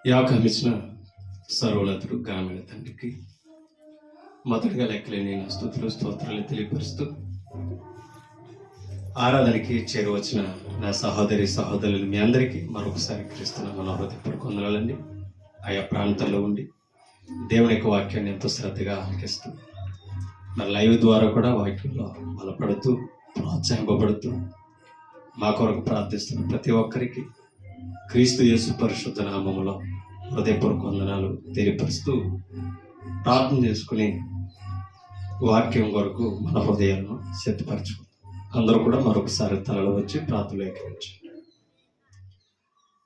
యాకం ఇచ్చిన సర్వోన్నతుడు ఘనమైన తండ్రికి మొదటిగా లెక్కలేని స్తుతులు స్తోత్రాలు తెలియపరుస్తూ ఆరాధనకి చేరువచ్చిన నా సహోదరి సహోదరులు మీ అందరికీ మరొకసారి క్రీస్తున్న మనోహృదయపూర్వక వందనాలండి. ఆయా ప్రాంతాల్లో ఉండి దేవుని యొక్క వాక్యాన్ని ఎంతో శ్రద్ధగా ఆలకిస్తూ మరి లైవ్ ద్వారా కూడా వాక్యంలో బలపడుతూ ప్రోత్సాహింపబడుతూ మా కొరకు ప్రార్థిస్తున్న ప్రతి ఒక్కరికి క్రీస్తు యేసు పరిశుద్ధ నామములో హృదయపూర్వక వందనాలు తెలియపరుస్తూ ప్రార్థన చేసుకుని వాక్యం కొరకు మన హృదయాలను సిద్ధపరచుకుంటాం. అందరూ కూడా మరొకసారి తలలో వచ్చి ప్రార్థనలు ఏకీభవించండి.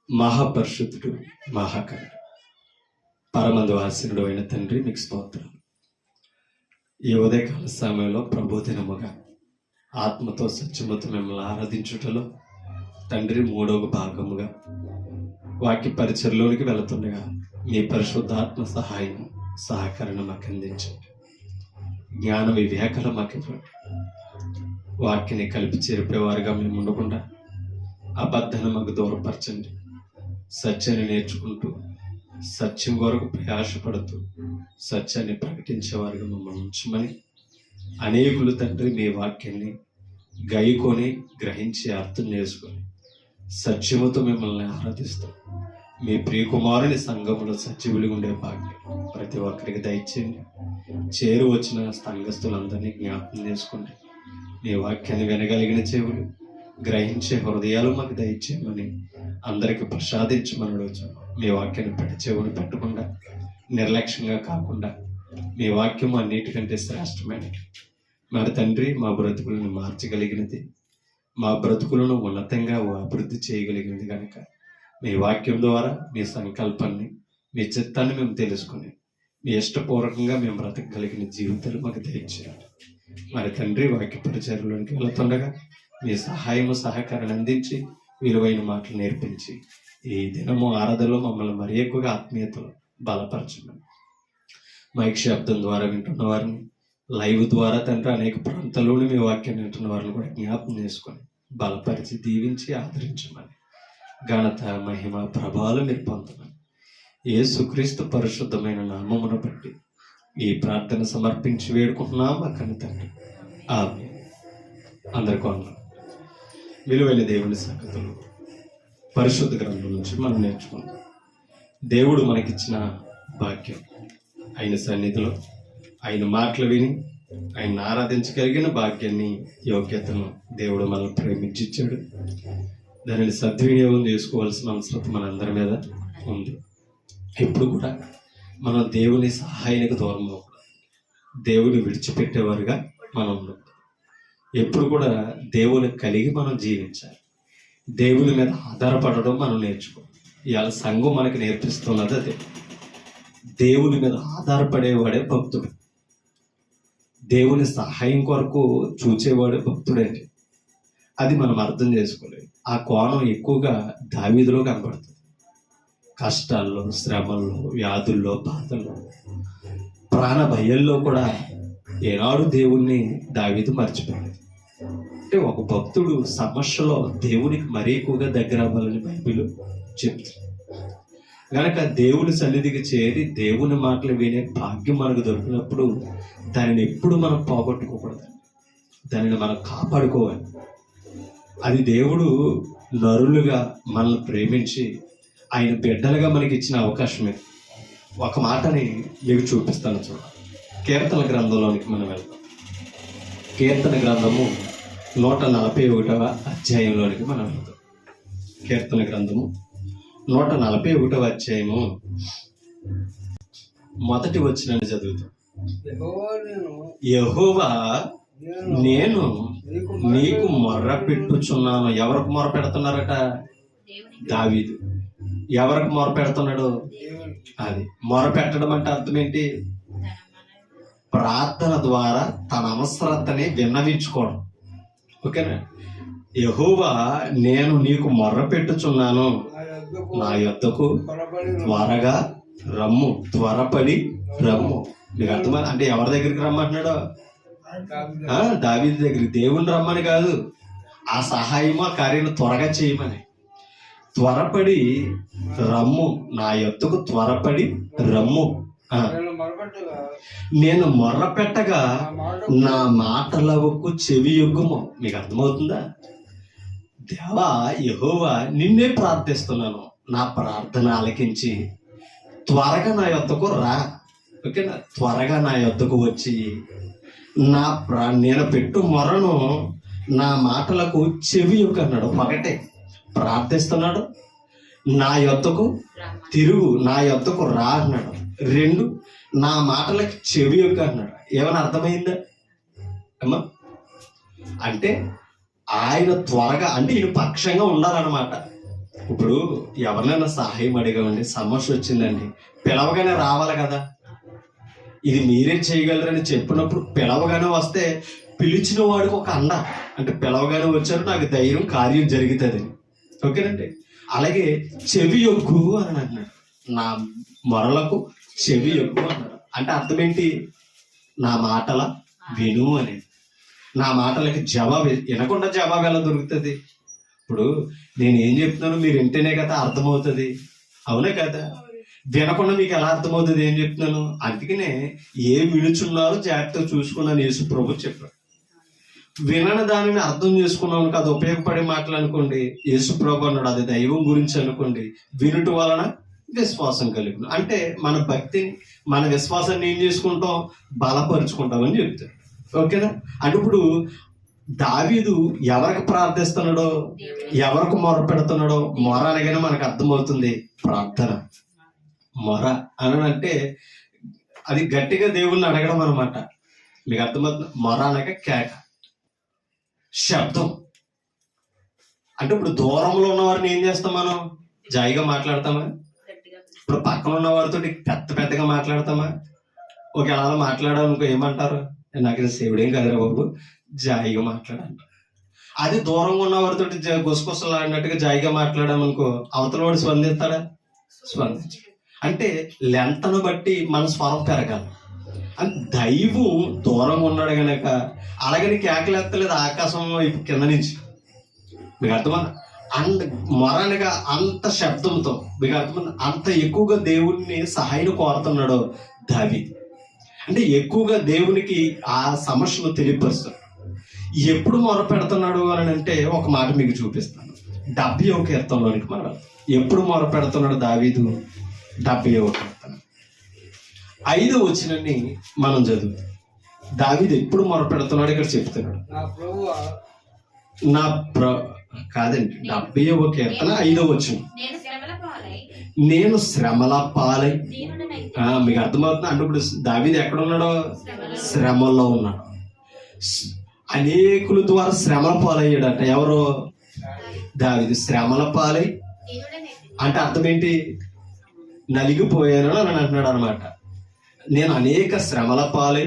మహాపరిశుద్ధుడు మహాకరుడు పరమందు ఆశీనుడు అయిన తండ్రి, మీకు స్తోత్రాలు. ఈ ఉదయకాల సమయంలో ప్రబోధనముగా ఆత్మతో సత్యముతో మిమ్మల్ని ఆరాధించుటలో తండ్రి మూడవ భాగముగా వాక్య పరిచయలోనికి వెళుతుండగా మీ పరిశుద్ధాత్మ సహాయం సహకరణ మాకు అందించండి. జ్ఞాన వివేకాలు మాకు ఇవ్వండి. వాక్యాన్ని కలిపి చేరిపోయేవారుగా మేము ఉండకుండా అబద్ధాన్ని మాకు దూరపరచండి. సత్యాన్ని నేర్చుకుంటూ సత్యం కొరకు ప్రయాసపడుతూ సత్యాన్ని ప్రకటించేవారుగా మమ్మల్ని ఉంచమని అనేకులు తండ్రి మీ వాక్యాన్ని గైకొని గ్రహించి అర్థం చేసుకొని సత్యముతో మిమ్మల్ని ఆరాధిస్తాం. మీ ప్రియకుమారుని సంఘంలో సజీవులుగా ఉండే భాగ్యం ప్రతి ఒక్కరికి దయచేయండి. చేరు వచ్చిన సంఘస్థులందరినీ జ్ఞాపకం చేసుకోండి. మీ వాక్యాన్ని వినగలిగిన చెవులు, గ్రహించే హృదయాలు మాకు దయచేయమని అందరికి ప్రసాదించమని వచ్చాము. మీ వాక్యాన్ని పెట్టి చెవుని పెట్టకుండా నిర్లక్ష్యంగా కాకుండా మీ వాక్యం అన్నిటికంటే శ్రేష్టమైనది. మరి తండ్రి, మా బ్రతుకులను మార్చగలిగినది, మా బ్రతుకులను ఉన్నతంగా అభివృద్ధి చేయగలిగినది కనుక మీ వాక్యం ద్వారా మీ సంకల్పాన్ని, మీ చిత్తాన్ని మేము తెలుసుకుని మీ ఇష్టపూర్వకంగా మేము బ్రతకగలిగిన జీవితాలు మాకు దయచేయాలి. మరి తండ్రి, వాక్య పరిచర్లోనికి వెళుతుండగా మీ సహాయము సహకారం అందించి విలువైన మాటలు నేర్పించి ఈ దినము ఆరాధనలో మమ్మల్ని మరి ఎక్కువగా ఆత్మీయతలో బలపరచమని మైక్ శబ్దం ద్వారా వింటున్న వారిని, లైవ్ ద్వారా తండ్రి అనేక ప్రాంతాల్లోని మీ వాక్యాన్ని వింటున్న వారిని కూడా జ్ఞాపకం చేసుకొని బలపరిచి దీవించి ఆదరించమని ఘనత మహిమ ప్రభావాలు మీరు పొందమని యేసుక్రీస్తు పరిశుద్ధమైన నామమును బట్టి ఈ ప్రార్థన సమర్పించి వేడుకుంటున్నాం మా కన్న తండ్రి. ఆమేన్. అందరికీ వందనాలు. విలువైన దేవుని సంగతులు పరిశుద్ధ గ్రంథం నుంచి మనం నేర్చుకుందాం. దేవుడు మనకిచ్చిన భాగ్యం, ఆయన సన్నిధిలో ఆయన మాటలు విని ఆయన ఆరాధించగలిగిన భాగ్యాన్ని, యోగ్యతను దేవుడు మనల్ని ప్రేమించిచ్చాడు. దానిని సద్వినియోగం చేసుకోవాల్సిన అవసరం మనందరి మీద ఉంది. ఎప్పుడు కూడా మనం దేవుని సహాయానికి దూరం అవ్వకూడదు. దేవుని విడిచిపెట్టేవారుగా మనం ఉండకూడదు. ఎప్పుడు కూడా దేవుని కలిగి మనం జీవించాలి. దేవుని మీద ఆధారపడడం మనం నేర్చుకోవాలి. ఇవాళ సంఘం మనకి నేర్పిస్తున్నది అదే. దేవుని మీద ఆధారపడేవాడే భక్తుడు. దేవుని సహాయం కొరకు చూచేవాడే భక్తుడండి. అది మనం అర్థం చేసుకోలేదు. ఆ కోణం ఎక్కువగా దావీదులో కనబడుతుంది. కష్టాల్లో, శ్రమల్లో, వ్యాధుల్లో, బాధల్లో, ప్రాణ భయంలో కూడా ఏనాడు దేవుణ్ణి దావీదు మర్చిపోలేదు. అంటే ఒక భక్తుడు సమస్యలో దేవునికి మరీ ఎక్కువగా దగ్గర అవ్వాలని బైబిల్ చెప్తుంది. కనుక దేవుని సన్నిధికి చేరి దేవుని మాటలు వినే భాగ్యం మనకు దొరికినప్పుడు దానిని ఎప్పుడు మనం పోగొట్టుకోకూడదు. దానిని మనం కాపాడుకోవాలి. అది దేవుడు నరులుగా మనల్ని ప్రేమించి ఆయన బిడ్డలుగా మనకి ఇచ్చిన అవకాశమే. ఒక మాటని మీకు చూపిస్తాను చూడండి. కీర్తన గ్రంథంలోనికి మనం వెళ్తాం. కీర్తన గ్రంథము 141వ అధ్యాయంలోనికి మనం వెళ్తాం. కీర్తన గ్రంథము 141వ అధ్యాయము మొదటి వచనాన్ని చదువుతాం. యెహోవా, నేను నీకు మొర్ర పెట్టుచున్నాను. ఎవరికి మొర్ర పెడుతున్నారట? దావీదు. ఎవరికి మొర్ర పెడుతున్నాడు? అది మొర్ర పెట్టడం అంటే అర్థం ఏంటి? ప్రార్థన ద్వారా తన అవసరతని విన్నవించుకోవడం. ఓకేనా? యెహోవా, నేను నీకు మొర్ర పెట్టుచున్నాను, నా యొద్దకు త్వరగా రమ్ము. త్వరపడి రమ్ము. మీకు అర్థమైంది? అంటే ఎవరి దగ్గరికి రమ్మంటున్నాడో? దావీదు దగ్గరికి. దేవుని రమ్మని కాదు, ఆ సహాయము, ఆ కార్యం త్వరగా చేయమని. త్వరపడి రమ్ము, నా యొద్దకు త్వరపడి రమ్ము. నేను మొర్ర పెట్టగా నా మాటలకు చెవి యొగ్గుము. మీకు అర్థమవుతుందా? దేవా యెహోవా, నిన్నే ప్రార్థిస్తున్నాను, నా ప్రార్థన ఆలకించి త్వరగా నా యొద్దకు రా. ఓకేనా? త్వరగా నా యొద్దకు వచ్చి నేను పెట్టు మొరను నా మాటలకు చెవి యొగ్గు అన్నాడు. ఒకటే ప్రార్థిస్తున్నాడు, నా యొద్దకు తిరుగు, నా యొద్దకు రా అన్నాడు. 2, నా మాటలకి చెవి యొగ్గు అన్నాడు. ఏమైనా అర్థమైందా అమ్మా? అంటే ఆయన త్వరగా, అంటే ఈయన పక్షంగా ఉండాలన్నమాట. ఇప్పుడు ఎవరినైనా సహాయం అడిగామండి, సమస్య వచ్చిందండి, పిలవగానే రావాలి కదా. ఇది మీరే చేయగలరని చెప్పినప్పుడు పిలవగానే వస్తే పిలిచిన వాడికి ఒక అండ, అంటే పిలవగానే వచ్చారు, నాకు ధైర్యం, కార్యం జరుగుతుంది. ఓకేనండి? అలాగే చెవి యొగ్గు అని అన్నాడు, నా మొరలకు చెవి యొగ్గు అన్నాడు. అంటే అర్థం ఏంటి? నా మాటల విను అని. నా మాటలకి జవాబు, వినకుండా జవాబు ఎలా దొరుకుతుంది? ఇప్పుడు నేను ఏం చెప్తున్నాను మీరు వింటేనే కదా అర్థమవుతుంది, అవునే కదా? వినకుండా మీకు ఎలా అర్థమవుతుంది ఏం చెప్తున్నాను? అందుకనే ఏ వినుచున్నారో జాగ్రత్తగా చూసుకున్నాను యేసు ప్రభు చెప్పాడు. వినని దానిని అర్థం చేసుకున్నాను కదా, ఉపయోగపడే మాటలు అనుకోండి, యేసు ప్రభు అన్నాడు అది దైవం గురించి అనుకోండి, వినుట వలన విశ్వాసం కలుగును. అంటే మన భక్తిని, మన విశ్వాసాన్ని ఏం చేసుకుంటాం? బలపరుచుకుంటామని చెప్తాడు. ఓకేనా? అంటే ఇప్పుడు దావీదు ఎవరికి ప్రార్థిస్తున్నాడో, ఎవరికి మొర పెడుతున్నాడో, మొర అనగానే మనకు అర్థమవుతుంది ప్రార్థన. మొర అని అంటే అది గట్టిగా దేవుణ్ణి అడగడం అనమాట. మీకు అర్థమవుతుంది? మొర అనగా కేక, శబ్దం. అంటే ఇప్పుడు దూరంలో ఉన్న వారిని ఏం చేస్తాం మనం? జాయిగా మాట్లాడతామా? ఇప్పుడు పక్కన ఉన్న వారితో పెద్దగా మాట్లాడతామా? ఒకవేళ అలా మాట్లాడాలనుకో ఏమంటారు? నాకు ఇది సేవుడేం కదరా బాబు, జాయిగా మాట్లాడాలి. అది దూరంగా ఉన్న వారితో గుసగుసలు ఆడినట్టుగా జాయిగా మాట్లాడామనుకో అవతల వాడు స్పందిస్తాడా? స్పందించు. అంటే లెంతను బట్టి మన స్వరం పెరగాలి. అంటే దైవం దూరంగా ఉన్నాడు గనక అలాగని కేకలెత్తలేదు ఆకాశం వైపు కింద నుంచి. మీకు అర్థమైంది? మొరనగా అంత శబ్దంతో, మీకు అర్థమైంది? అంత ఎక్కువగా దేవుడిని సహాయం కోరుతున్నాడు దావీదు. అంటే ఎక్కువగా దేవునికి ఆ సమస్యను తెలియపరుస్తాడు. ఎప్పుడు మొర పెడుతున్నాడు అని అంటే ఒక మాట మీకు చూపిస్తాను. 70వ కీర్తనలోనికి మనం ఎప్పుడు మొర పెడుతున్నాడు దావీదు? 70వ కీర్తన 5వ వచనాన్ని మనం చదువుతాం. దావీదు ఎప్పుడు మొర పెడుతున్నాడు ఇక్కడ చెప్తున్నాడు. కాదండి, 70వ కీర్తన 5వ వచనం, నేను శ్రమల పాలై. మీకు అర్థమవుతుంది? అంటే ఇప్పుడు దావీదు ఎక్కడ ఉన్నాడో? శ్రమల్లో ఉన్నాడు. అనేకుల ద్వారా శ్రమల పాలయ్యాడట. ఎవరు? దావీదు. శ్రమల పాలై అంటే అర్థం ఏంటి? నలిగిపోయాను అని అంటున్నాడు అనమాట. నేను అనేక శ్రమల పాలై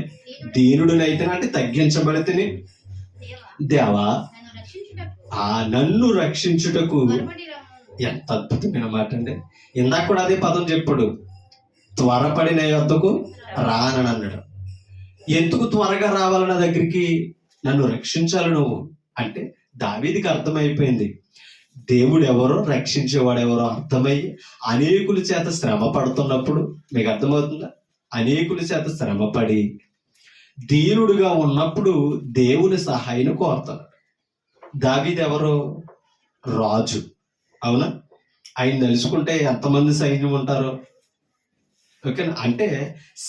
దీనుడినైతే, అంటే తగ్గించబడితే, దేవా నన్ను రక్షించుటకు. ఎంత అద్భుతమైన మాట అండి. ఇందాక కూడా అదే పదం చెప్పాడు, త్వరపడి నా యొద్దకు రానని అన్నాడు. ఎందుకు త్వరగా రావాలి నా దగ్గరికి? నన్ను రక్షించాలి నువ్వు అంటే. దావీదుకి అర్థమైపోయింది దేవుడు ఎవరో, రక్షించేవాడు ఎవరో అర్థమయ్యి అనేకుల చేత శ్రమ పడుతున్నప్పుడు, మీకు అర్థమవుతుందా? అనేకుల చేత శ్రమపడి దీనుడుగా ఉన్నప్పుడు దేవుని సహాయం కోరుతాడు. దావీదు ఎవరు? రాజు, అవునా? ఆయన తెలుసుకుంటే ఎంతమంది సైన్యం ఉంటారు? ఓకేనా? అంటే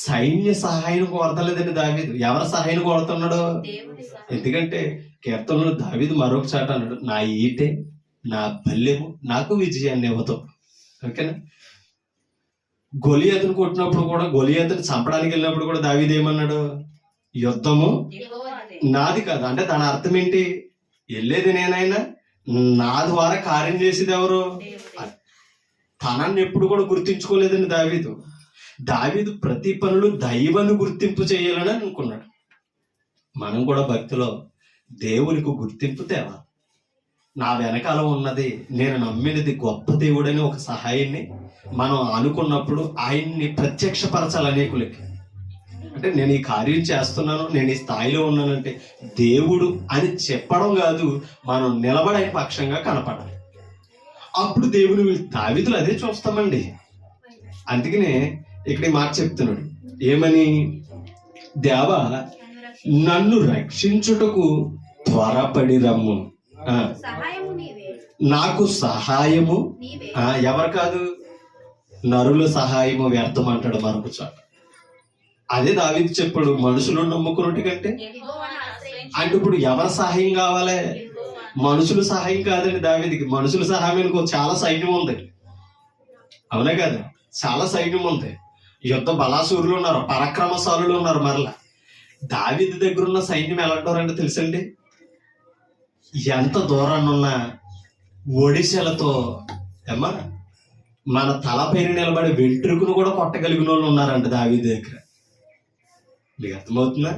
సైన్య సహాయం కోరతలేదండి దావీదు. ఎవరి సహాయం కోరుతున్నాడు? ఎందుకంటే కీర్తనలో దావీదు మరొక చాట అన్నాడు, నా ఈటే నా బల్యము నాకు విజయాన్ని ఇవ్వతాం. ఓకేనా? గొలియాతును కొట్టినప్పుడు కూడా, గొలియాతుని చంపడానికి వెళ్ళినప్పుడు కూడా దావీదు ఏమన్నాడు? యుద్ధము నాది కాదు. అంటే దాని అర్థం ఏంటి? వెళ్ళేది నేనైనా నా ద్వారా కార్యం చేసేది ఎవరు? తనని ఎప్పుడు కూడా గుర్తించుకోలేదండి దావీదు. దావీదు ప్రతి పనులు దైవాన్ని గుర్తింపు చేయాలని అనుకున్నాడు. మనం కూడా భక్తిలో దేవునికి గుర్తింపు తేవాలి. నా వెనకాల ఉన్నది, నేను నమ్మినది గొప్ప దేవుడని ఒక సహాయాన్ని మనం అనుకున్నప్పుడు ఆయన్ని ప్రత్యక్షపరచాలి అనేకులకి. అంటే నేను ఈ కార్యం చేస్తున్నాను, నేను ఈ స్థాయిలో ఉన్నానంటే దేవుడు అని చెప్పడం కాదు, మనం నిలబడే పక్షంగా కనపడాలి. అప్పుడు దేవుని దావీదులు అదే చూస్తామండి. అందుకనే ఇక్కడ ఈ మాట చెప్తున్నాడు ఏమని, దేవా నన్ను రక్షించుటకు త్వరపడి రమ్ము, నాకు సహాయము ఎవరు కాదు, నరుల సహాయము వ్యర్థం అంటాడు మరొక చోట. అదే దావీదు చెప్పాడు, మనుషులు నమ్ముకున్నట్టు కంటే. అంటే ఇప్పుడు ఎవరి సహాయం కావాలి? మనుషుల సహాయం కాదండి దావీదుకి. మనుషుల సహాయం చాలా సైన్యం ఉంది, అవునా కదా? చాలా సైన్యం ఉంది, యుద్ధ బలాసూరులు ఉన్నారు, పరాక్రమశాలులు ఉన్నారు. మరలా దావీదు దగ్గర ఉన్న సైన్యం ఎలాంటారంటే తెలుసండి, ఎంత దూరాన్ని ఉన్న ఒడిశలతో ఏమా మన తలపైన నిలబడి వెంట్రుకను కూడా కొట్టగలిగిన వాళ్ళు ఉన్నారంట దావీదు దగ్గర. మీకు అర్థమవుతుందా?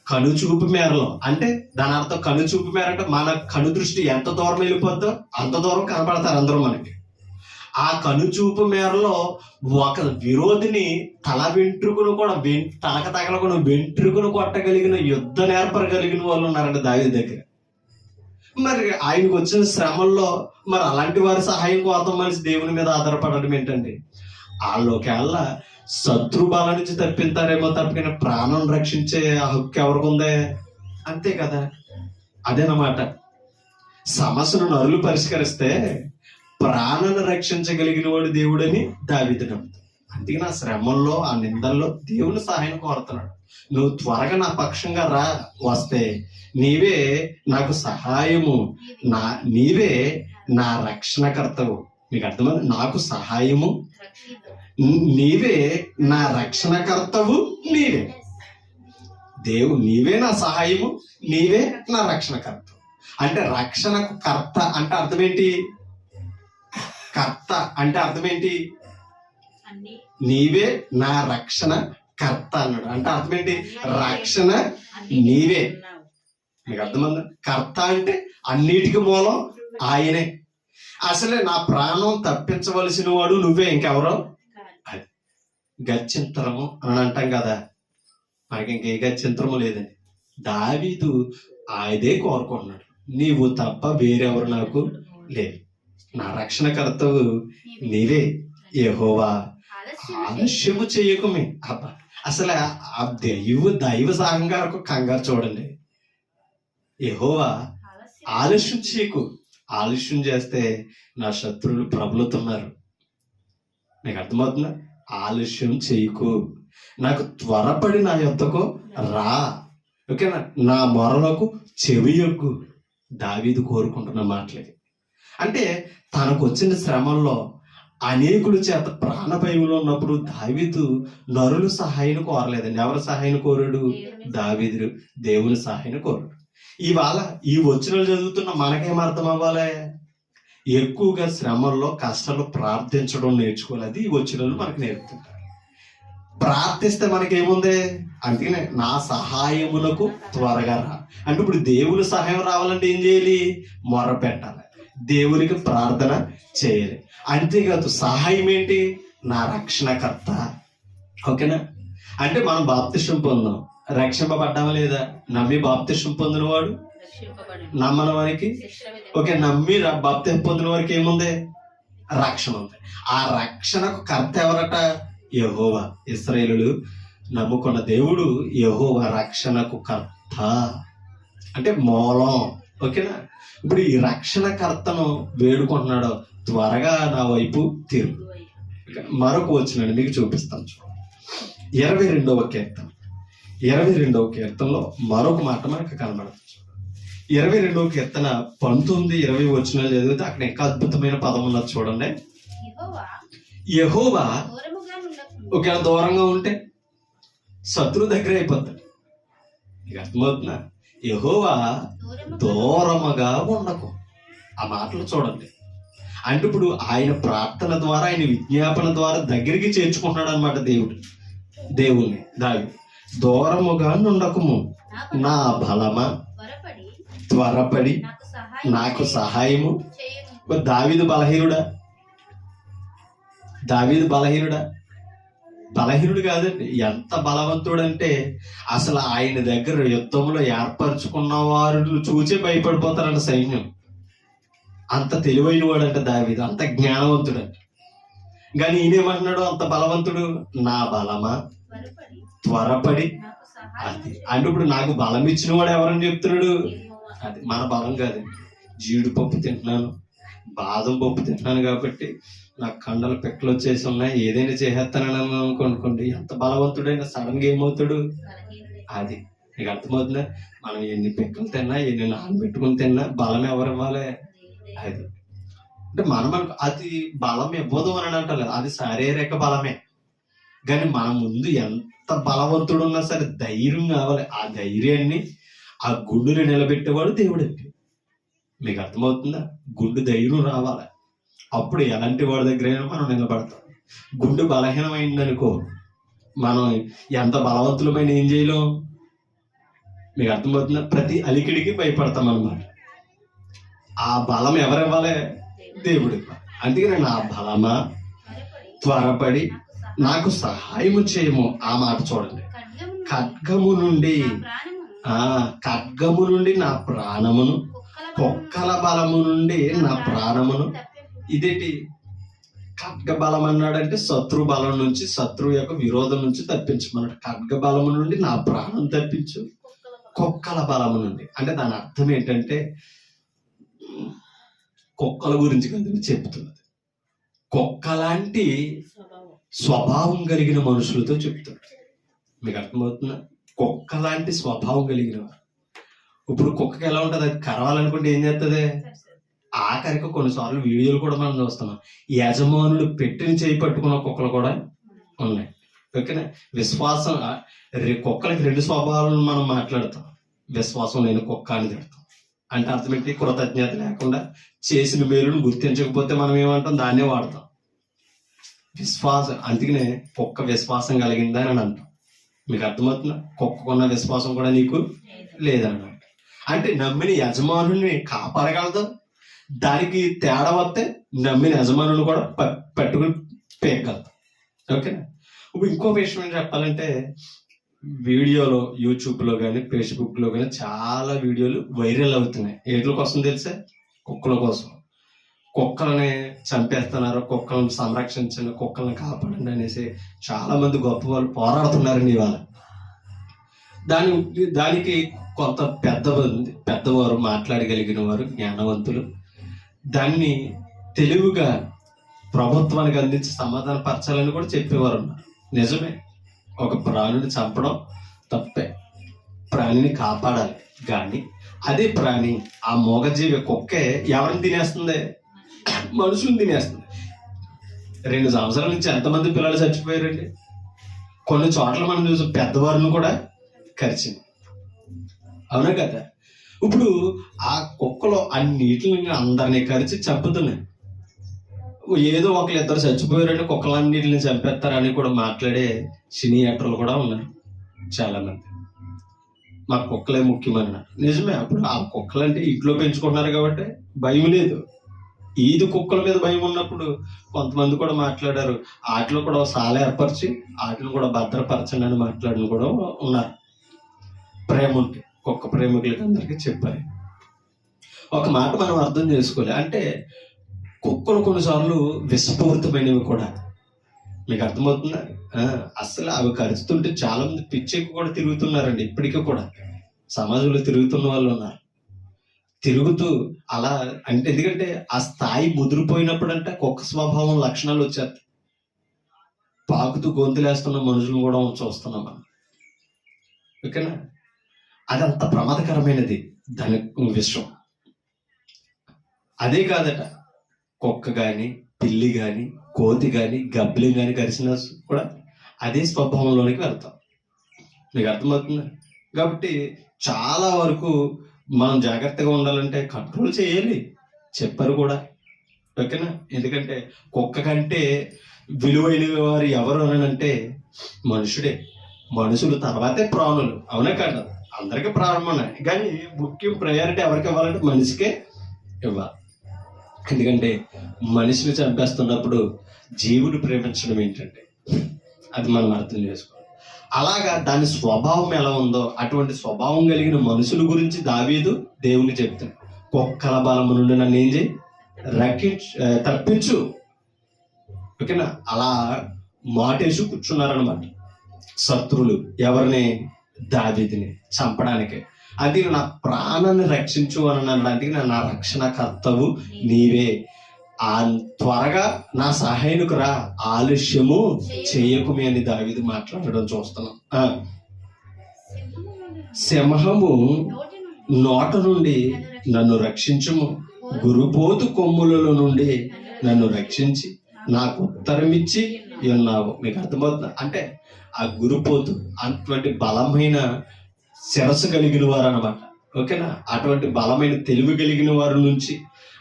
కనుచూపు మేరలో, అంటే దాని అర్థం కనుచూపు మేర అంటే మన కను దృష్టి ఎంత దూరం వెళ్ళిపోద్దో అంత దూరం కనపడతారు అందరూ మనకి. ఆ కనుచూపు మేరలో ఒక విరోధిని తల వెంట్రుకను కూడా తలక తగలకుండా వెంట్రుకను కొట్టగలిగిన యుద్ధ నేర్పరగలిగిన వాళ్ళు ఉన్నారంట దావీదు దగ్గర. మరి ఆయనకు వచ్చిన శ్రమల్లో మరి అలాంటి వారి సహాయం కోసం మనిషి దేవుని మీద ఆధారపడడం ఏంటండి? వాళ్ళకేళ్ళ శత్రు బాల నుంచి తప్పిస్తారేమో తప్పిన ప్రాణం రక్షించే హక్కు ఎవరికి ఉందే? అంతే కదా. అదేనమాట, సమస్యను నరులు పరిష్కరిస్తే ప్రాణాన్ని రక్షించగలిగిన వాడు దేవుడని దావీదు నమ్ముతాడు. అందుకే నా శ్రమల్లో ఆ నిందల్లో దేవుని సహాయం కోరుతున్నాడు. నువ్వు త్వరగా నా పక్షంగా రా, వస్తే నీవే నాకు సహాయము, నీవే నా రక్షణకర్తవు. మీకు అర్థమైంది? నాకు సహాయము నీవే, నా రక్షణకర్తవు నీవే. నీవే నా సహాయము, నీవే నా రక్షణకర్తవు. అంటే రక్షణకు కర్త అంటే అర్థమేంటి? కర్త అంటే అర్థమేంటి? నీవే నా రక్షణ కర్త అన్నాడు. అంటే అర్థమేంటి? రక్షణ నీవే. మీకు అర్థమైందా? కర్త అంటే అన్నిటికీ మూలం ఆయనే. అసలే నా ప్రాణం తప్పించవలసిన వాడు నువ్వే, ఇంకెవరో. గత్యంతరము అని అంటాం కదా, మనకి ఇంకే గత్యంతరము లేదండి. దావీదు ఆయదే కోరుకుంటున్నాడు, నీవు తప్ప వేరెవరు నాకు లేదు, నా రక్షణకర్తవు నీవే యెహోవా, ఆలస్యము చేయకుమే. అబ్బా, అసలు ఆ దైవ సాహంగారకు కంగారు చూడండి. యెహోవా ఆలస్యం చేయకు, ఆలస్యం చేస్తే నా శత్రువులు ప్రబలుతున్నారు. నీకు అర్థమవుతుందా? ఆలస్యం చేయకు, నాకు త్వరపడి నా యొద్దకు రా, ఓకేనా? నా మొరలకు చెవియొగ్గు. దావీదు కోరుకుంటున్న మాటలకి. అంటే తనకు వచ్చిన శ్రమల్లో అనేకుల చేత ప్రాణభయంలో ఉన్నప్పుడు దావీదు నరులు సహాయం కోరలేదండి. ఎవరి సహాయం కోరాడు? దావీదు దేవుని సహాయం కోరాడు. ఇవాళ ఈ వచనాలు చదువుతున్న మనకేం అర్థం అవ్వాలి? ఎక్కువగా శ్రమల్లో కష్టాలు ప్రార్థించడం నేర్చుకోవాలి. అది ఈ వచనాలు మనకు నేర్పుతుంటారు. ప్రార్థిస్తే మనకేముంది? అందుకనే నా సహాయమునకు త్వరగా రా అంటే ఇప్పుడు దేవుని సహాయం రావాలంటే ఏం చేయాలి? మొర పెట్టాలి, దేవునికి ప్రార్థన చేయాలి. అంతేకాదు సహాయం ఏంటి? నా రక్షణకర్త. ఓకేనా? అంటే మనం బాప్తిసం పొందాం, రక్షింపబడ్డామా లేదా? నమ్మి బాప్తిసం పొందిన వాడు నమ్మని వారికి, ఓకే, నమ్మి బాప్తిసం పొందిన వారికి ఏముంది? రక్షణ ఉంది. ఆ రక్షణకు కర్త ఎవరట? యెహోవా. ఇశ్రాయేలులు నమ్ముకున్న దేవుడు యెహోవా రక్షణకు కర్త, అంటే మూలం. ఓకేనా? ఇప్పుడు ఈ రక్షణకర్తను వేడుకుంటున్నాడు, త్వరగా నా వైపు తిరుగు. మరొక వచ్చినాడు మీకు చూపిస్తాను. 22వ కీర్తన, 22వ కీర్తనలో మరొక మాట మనకు కనబడుతుంది. 22వ కీర్తన 19-20 వచనాలు చదివితే అక్కడ ఇంకా అద్భుతమైన పదం ఉన్నది చూడండి. యెహోవా ఒకవేళ దూరంగా ఉంటే శత్రువు దగ్గర అయిపోతాడు. ఇక అర్థమవుతుందా? యెహోవా దూరముగా ఉండకు. ఆ మాటలు చూడండి. అంటే ఇప్పుడు ఆయన ప్రార్థన ద్వారా, ఆయన విజ్ఞాపన ద్వారా దగ్గరికి చేర్చుకుంటున్నాడు అనమాట దేవుణ్ణి. దావీదు దూరముగా ఉండకుము, నా బలమా త్వరపడి నాకు సహాయము. దావీదు బలహీనుడా? దావీదు బలహీనుడా? బలహీనుడు కాదండి. ఎంత బలవంతుడంటే అసలు ఆయన దగ్గర యుద్ధంలో ఏర్పరచుకున్న వారు చూసే భయపడిపోతారంట సైన్యం. అంత తెలివైన వాడంట దావీదు, అంత జ్ఞానవంతుడంట. కానీ ఈయనేమంటున్నాడు, అంత బలవంతుడు, నా బలమా త్వరపడి. అది అంటే ఇప్పుడు నాకు బలం ఇచ్చిన వాడు ఎవరని చెప్తున్నాడు? అది మన బలం కాదండి. జీడిపప్పు తింటున్నాను, బాదం పప్పు తింటున్నాను కాబట్టి నాకు కండలు పెక్కలు వచ్చేసి ఉన్నాయి, ఏదైనా చేసేస్తానని అనుకోండి, ఎంత బలవంతుడైనా సడన్ గా ఏమవుతాడు? అది నీకు అర్థమవుతుందా? మనం ఎన్ని పెక్కలు తిన్నా, ఎన్ని నానబెట్టుకుని తిన్నా బలం ఎవరు ఇవ్వాలి? అది అంటే మనం అది బలం ఇవ్వదు అని అంటారు, అది శారీరక బలమే. కానీ మన ముందు ఎంత బలవంతుడు ఉన్నా సరే ధైర్యం కావాలి. ఆ ధైర్యాన్ని, ఆ గుండుని నిలబెట్టేవాడు దేవుడండి. మీకు అర్థమవుతుందా? గుండు ధైర్యం రావాలి, అప్పుడు ఎలాంటి వాడి దగ్గరైనా మనం నిలబడతాం. గుండు బలహీనమైందనుకో, మనం ఎంత బలవంతులమైన ఏం చేయలేం. మీకు అర్థమవుతుందా? ప్రతి అలికిడికి భయపడతాం అన్నమాట. ఆ బలం ఎవరివ్వాలి? దేవుడు. అందుకని నా బలమా త్వరపడి నాకు సహాయము చేయము. ఆ మాట చూడండి, ఖడ్గము నుండి నా ప్రాణమును, కుక్కల బలము నుండి నా ప్రాణమును. ఇదేంటి ఖడ్గ బలం అన్నాడంటే? శత్రు బలం నుంచి, శత్రువు యొక్క విరోధం నుంచి తప్పించమన్నాడు. ఖడ్గ బలము నుండి నా ప్రాణం తప్పించు, కుక్కల బలము నుండి. అంటే దాని అర్థం ఏంటంటే, కుక్కల గురించి కదా చెప్తున్నది. కుక్క లాంటి స్వభావం కలిగిన మనుషులతో చెప్తున్నాడు. మీకు అర్థమవుతుందా? కుక్క లాంటి స్వభావం కలిగిన వారు. ఇప్పుడు కుక్కకి ఎలా ఉంటుంది? అది కరవాలనుకుంటే ఏం చేస్తుంది? ఆఖరికి కొన్నిసార్లు వీడియోలు కూడా మనం చూస్తున్నాం, యజమానులు పెట్టిన చేయి పట్టుకున్న కుక్కలు కూడా ఉన్నాయి. ఓకేనా? విశ్వాసం, కుక్కలకి రెండు స్వభావాలను మనం మాట్లాడతాం. విశ్వాసం లేని కుక్క అని తిడతాం. అంటే అర్థం ఏంటి? కృతజ్ఞత లేకుండా చేసిన మేలును గుర్తించకపోతే మనం ఏమంటాం? దాన్నే వాడతాం విశ్వాసం. అందుకనే కుక్క విశ్వాసం కలిగిందా అని అంటాం. మీకు అర్థమవుతుందా? కుక్కకున్న విశ్వాసం కూడా నీకు లేదని అంట. అంటే నమ్మిన యజమానుని కాపాడగలదు. దానికి తేడా వస్తే నమ్మిన యజమానులు కూడా పట్టుకుని పేయగలదు. ఓకేనా? ఇప్పుడు ఇంకో విషయం ఏం చెప్పాలంటే, వీడియోలో యూట్యూబ్లో కానీ ఫేస్బుక్లో కానీ చాలా వీడియోలు వైరల్ అవుతున్నాయి. ఏట్ల కోసం తెలుసా? కుక్కల కోసం. కుక్కలని చంపేస్తున్నారు, కుక్కలను సంరక్షించండి, కుక్కలను కాపాడండి అనేసి చాలా మంది గొప్ప వాళ్ళు పోరాడుతున్నారండి ఇవాళ. దానికి కొంత పెద్దవారు, మాట్లాడగలిగిన వారు, జ్ఞానవంతులు దాన్ని తెలివిగా ప్రభుత్వానికి అందించి సమాధాన పరచాలని కూడా చెప్పేవారు ఉన్నారు. నిజమే, ఒక ప్రాణిని చంపడం తప్పే, ప్రాణిని కాపాడాలి. కానీ అదే ప్రాణి, ఆ మూగజీవి కుక్కే ఎవరిని తినేస్తుంది? మనుషులను తినేస్తుంది. 2 సంవత్సరాల నుంచి ఎంతమంది పిల్లలు చచ్చిపోయారండి? కొన్ని చోట్ల మనం చూసాం పెద్దవారిని కూడా కరిచింది. అవునా కదా? ఇప్పుడు ఆ కుక్కలో అన్నిటిని అందరినీ కరిచి చంపుతున్నాయి. ఏదో ఒకళ్ళిద్దరు చచ్చిపోయారంటే కుక్కలన్నిటిని చంపేస్తారని కూడా మాట్లాడే సినీ యాక్టర్లు కూడా ఉన్నారు చాలా మంది. మా కుక్కలే ముఖ్యమన్నారు. నిజమే, అప్పుడు ఆ కుక్కలంటే ఇంట్లో పెంచుకుంటున్నారు కాబట్టి భయం లేదు. ఈది కుక్కల మీద భయం ఉన్నప్పుడు కొంతమంది కూడా మాట్లాడారు, వాటిలో కూడా సాల ఏర్పరిచి వాటిని కూడా భద్రపరచండి అని మాట్లాడిన కూడా ఉన్నారు. ప్రేమ ఉంటే కుక్క ప్రేమికులకి అందరికీ చెప్పాలి. ఒక మాట మనం అర్థం చేసుకోవాలి, అంటే కుక్కలు కొన్నిసార్లు విషపూరితమైనవి కూడా. మీకు అర్థమవుతుందా? అసలు అవి కరుస్తుంటే చాలా మంది పిచ్చెక్కి కూడా తిరుగుతున్నారండి. ఇప్పటికీ కూడా సమాజంలో తిరుగుతున్న వాళ్ళు ఉన్నారు. తిరుగుతూ అలా అంటే, ఎందుకంటే ఆ స్థాయి ముదిరిపోయినప్పుడు అంటే కుక్క స్వభావం లక్షణాలు వచ్చేస్తాయి. పాకుతూ గొంతులేస్తున్న మనుషులు కూడా చూస్తున్నాం మనం. ఓకేనా? అది అంత ప్రమాదకరమైనది దాని విషయం. అదే కాదట, కుక్క కానీ, పిల్లి కానీ, కోతి కానీ, గబ్బిలి కానీ కరిచినా కూడా అదే స్వభావంలోనికి వెళ్తాం. మీకు అర్థమవుతుందా? కాబట్టి చాలా వరకు మనం జాగ్రత్తగా ఉండాలంటే కంట్రోల్ చేయాలి, చెప్పారు కూడా. ఓకేనా? ఎందుకంటే కుక్క కంటే విలువైన వారు ఎవరు అని అంటే మనుషుడే. మనుషులు తర్వాతే ప్రాణులు. అవునా కాదు? అందరికీ ప్రాణం ఉన్నాయి, కానీ ముఖ్యం ప్రయారిటీ ఎవరికి ఇవ్వాలంటే మనిషికే ఇవ్వాలి. ఎందుకంటే మనిషిని చంపేస్తున్నప్పుడు జీవుని ప్రేమించడం ఏంటంటే అది మనం అర్థం చేసుకోవాలి. అలాగా దాని స్వభావం ఎలా ఉందో అటువంటి స్వభావం కలిగిన మనుషుల గురించి దావీదు దేవుని చెప్తాడు. కుక్కల బలము నుండి నన్ను ఏం చేయి, తప్పించు. ఓకేనా? అలా మాటేసి కూర్చున్నారనమాట శత్రువులు. ఎవరిని? దావీదుని చంపడానికి. అది నా ప్రాణాన్ని రక్షించు అని అనడానికి నా రక్షణకర్తవు నీవే, ఆ త్వరగా నా సహాయకునికి రా, ఆలస్యము చేయకుమి అని దావీదు మాట్లాడడం చూస్తున్నాం. సింహము నోట నుండి నన్ను రక్షించుము, గురుపోతు కొమ్ములలో నుండి నన్ను రక్షించి నాకు ఉత్తరం ఇచ్చి ఉన్నావు. మీకు అర్థమవుతుందా? అంటే ఆ గురుపోతు అటువంటి బలమైన శిరస్సు కలిగిన వారు అనమాట. ఓకేనా? అటువంటి బలమైన తెలివి కలిగిన వారి నుంచి,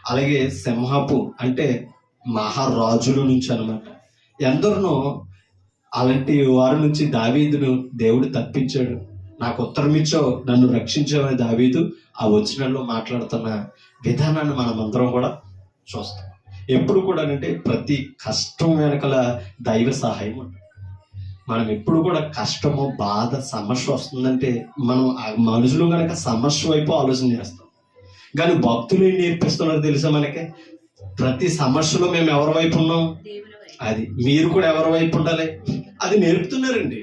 అలాగే సింహపు అంటే మహారాజుల నుంచి అనమాట. ఎందరినో అలాంటి వారి నుంచి దావీదును దేవుడు తప్పించాడు. నాకు ఉత్తరం ఇచ్చావు, నన్ను రక్షించావని దావీదు ఆ వచనంలో మాట్లాడుతున్న విధానాన్ని మనం అందరం కూడా చూస్తాం. ఎప్పుడు కూడా అంటే ప్రతి కష్టం వెనకల దైవ సహాయం ఉంటుంది. మనం ఎప్పుడు కూడా కష్టము, బాధ, సమస్య వస్తుందంటే మనం ఆ మనుషులు కనుక సమస్య వైపు ఆలోచన చేస్తాం. కానీ భక్తులు ఏం నేర్పిస్తున్నారు తెలుసా మనకి? ప్రతి సమస్యలో మేము ఎవరి వైపు ఉన్నాం? అది మీరు కూడా ఎవరి వైపు ఉండాలి అది నేర్పుతున్నారండి.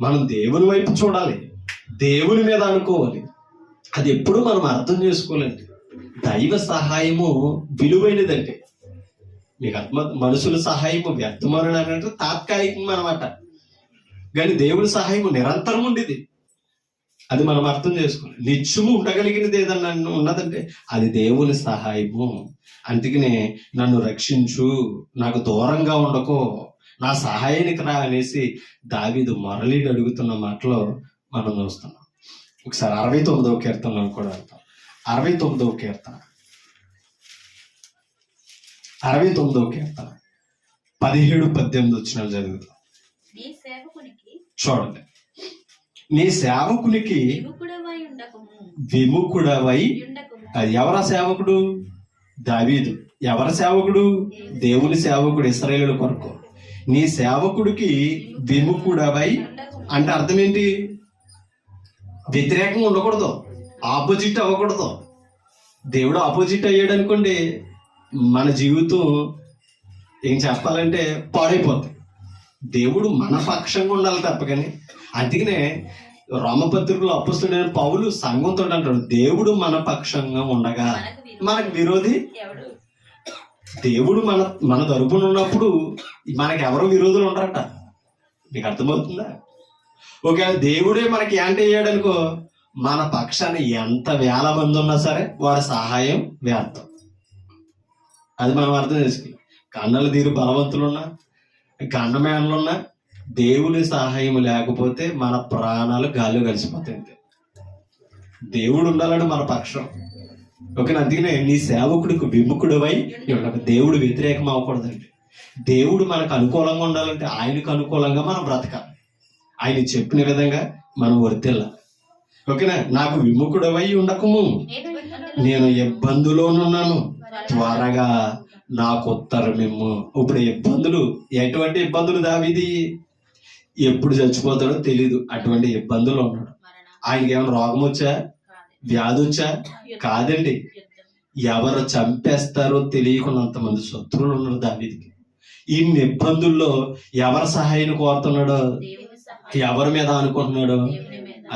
మనం దేవుని వైపు చూడాలి, దేవుని మీద అనుకోవాలి. అది ఎప్పుడు మనం అర్థం చేసుకోవాలండి. దైవ సహాయము విలువైనదండి. మీకు మనుషుల సహాయము వ్యర్థమని అంటే తాత్కాలికం అనమాట. కానీ దేవుని సహాయము నిరంతరం ఉండేది. అది మనం అర్థం చేసుకోవాలి. నిత్యము ఉండగలిగినది ఏదన్నా ఉన్నదంటే అది దేవుని సహాయము. అందుకనే నన్ను రక్షించు, నాకు దూరంగా ఉండకో, నా సహాయానికి రా అనేసి దావీదు మొరలీడు అడుగుతున్న మాటలో మనం చూస్తున్నాం. ఒకసారి 69వ కీర్తనలో కూడా వెళ్తాం. 69వ కీర్తన 17-18 వచనాలు చదువుతాం. చూడండి. నీ సేవకునికి విముఖుడవై, అది ఎవరా సేవకుడు? దావీదు. ఎవరి సేవకుడు? దేవుని సేవకుడు, ఇశ్రాయేలు కొరకు. నీ సేవకుడికి విముఖుడవై అంటే అర్థం ఏంటి? వ్యతిరేకంగా ఉండకూడదు, ఆపోజిట్ అవ్వకూడదు. దేవుడు ఆపోజిట్ అయ్యాడు అనుకోండి, మన జీవితం ఏం చెప్పాలంటే పాడైపోతుంది. దేవుడు మన పక్షంగా ఉండాలి తప్ప. కానీ అందుకనే రోమపత్రికలో అపొస్తలుడైన పౌలు సంఘంతో అంటాడు, దేవుడు మన పక్షంగా ఉండగా మనకు విరోధి. దేవుడు మన తరపున ఉన్నప్పుడు మనకి ఎవరో విరోధులు ఉండరట. మీకు అర్థమవుతుందా? ఒకవేళ దేవుడే మనకి ఏంటి అయ్యాడనుకో, మన పక్షాన్ని ఎంత వేల మంది ఉన్నా సరే వాడి సహాయం వ్యర్థం. అది మనం అర్థం చేసుకోవాలి. కన్నలు తీరు బలవంతులున్నా, గండమేనలున్నా, దేవుని సహాయం లేకపోతే మన ప్రాణాలు గాల్లో కలిసిపోతాయి. దేవుడు ఉండాలని మన పక్షం. ఓకేనా? అందుకనే నీ సేవకుడికి విముఖుడివై ఉండకు. దేవుడు వ్యతిరేకం అవ్వకూడదండి. దేవుడు మనకు అనుకూలంగా ఉండాలంటే ఆయనకు అనుకూలంగా మనం బ్రతకాలి. ఆయన చెప్పిన విధంగా మనం వర్తిల్లాలి. ఓకేనా? నాకు విముఖుడివై ఉండకము, నేను ఇబ్బందులోనున్నాను, త్వరగా నాకు ఉత్తరమిమ్ము. ఇప్పుడు ఇబ్బందులు, ఎటువంటి ఇబ్బందులు? దావీది ఎప్పుడు చచ్చిపోతాడో తెలీదు, అటువంటి ఇబ్బందులు ఉన్నాడు. ఆయనకి ఏమైనా రోగం వచ్చా, వ్యాధి వచ్చా? కాదండి. ఎవరు చంపేస్తారో తెలియకున్నంతమంది శత్రువులు ఉన్నారు దావీదికి. ఇన్ని ఇబ్బందుల్లో ఎవరి సహాయాన్ని కోరుతున్నాడో, ఎవరి మీద అనుకుంటున్నాడో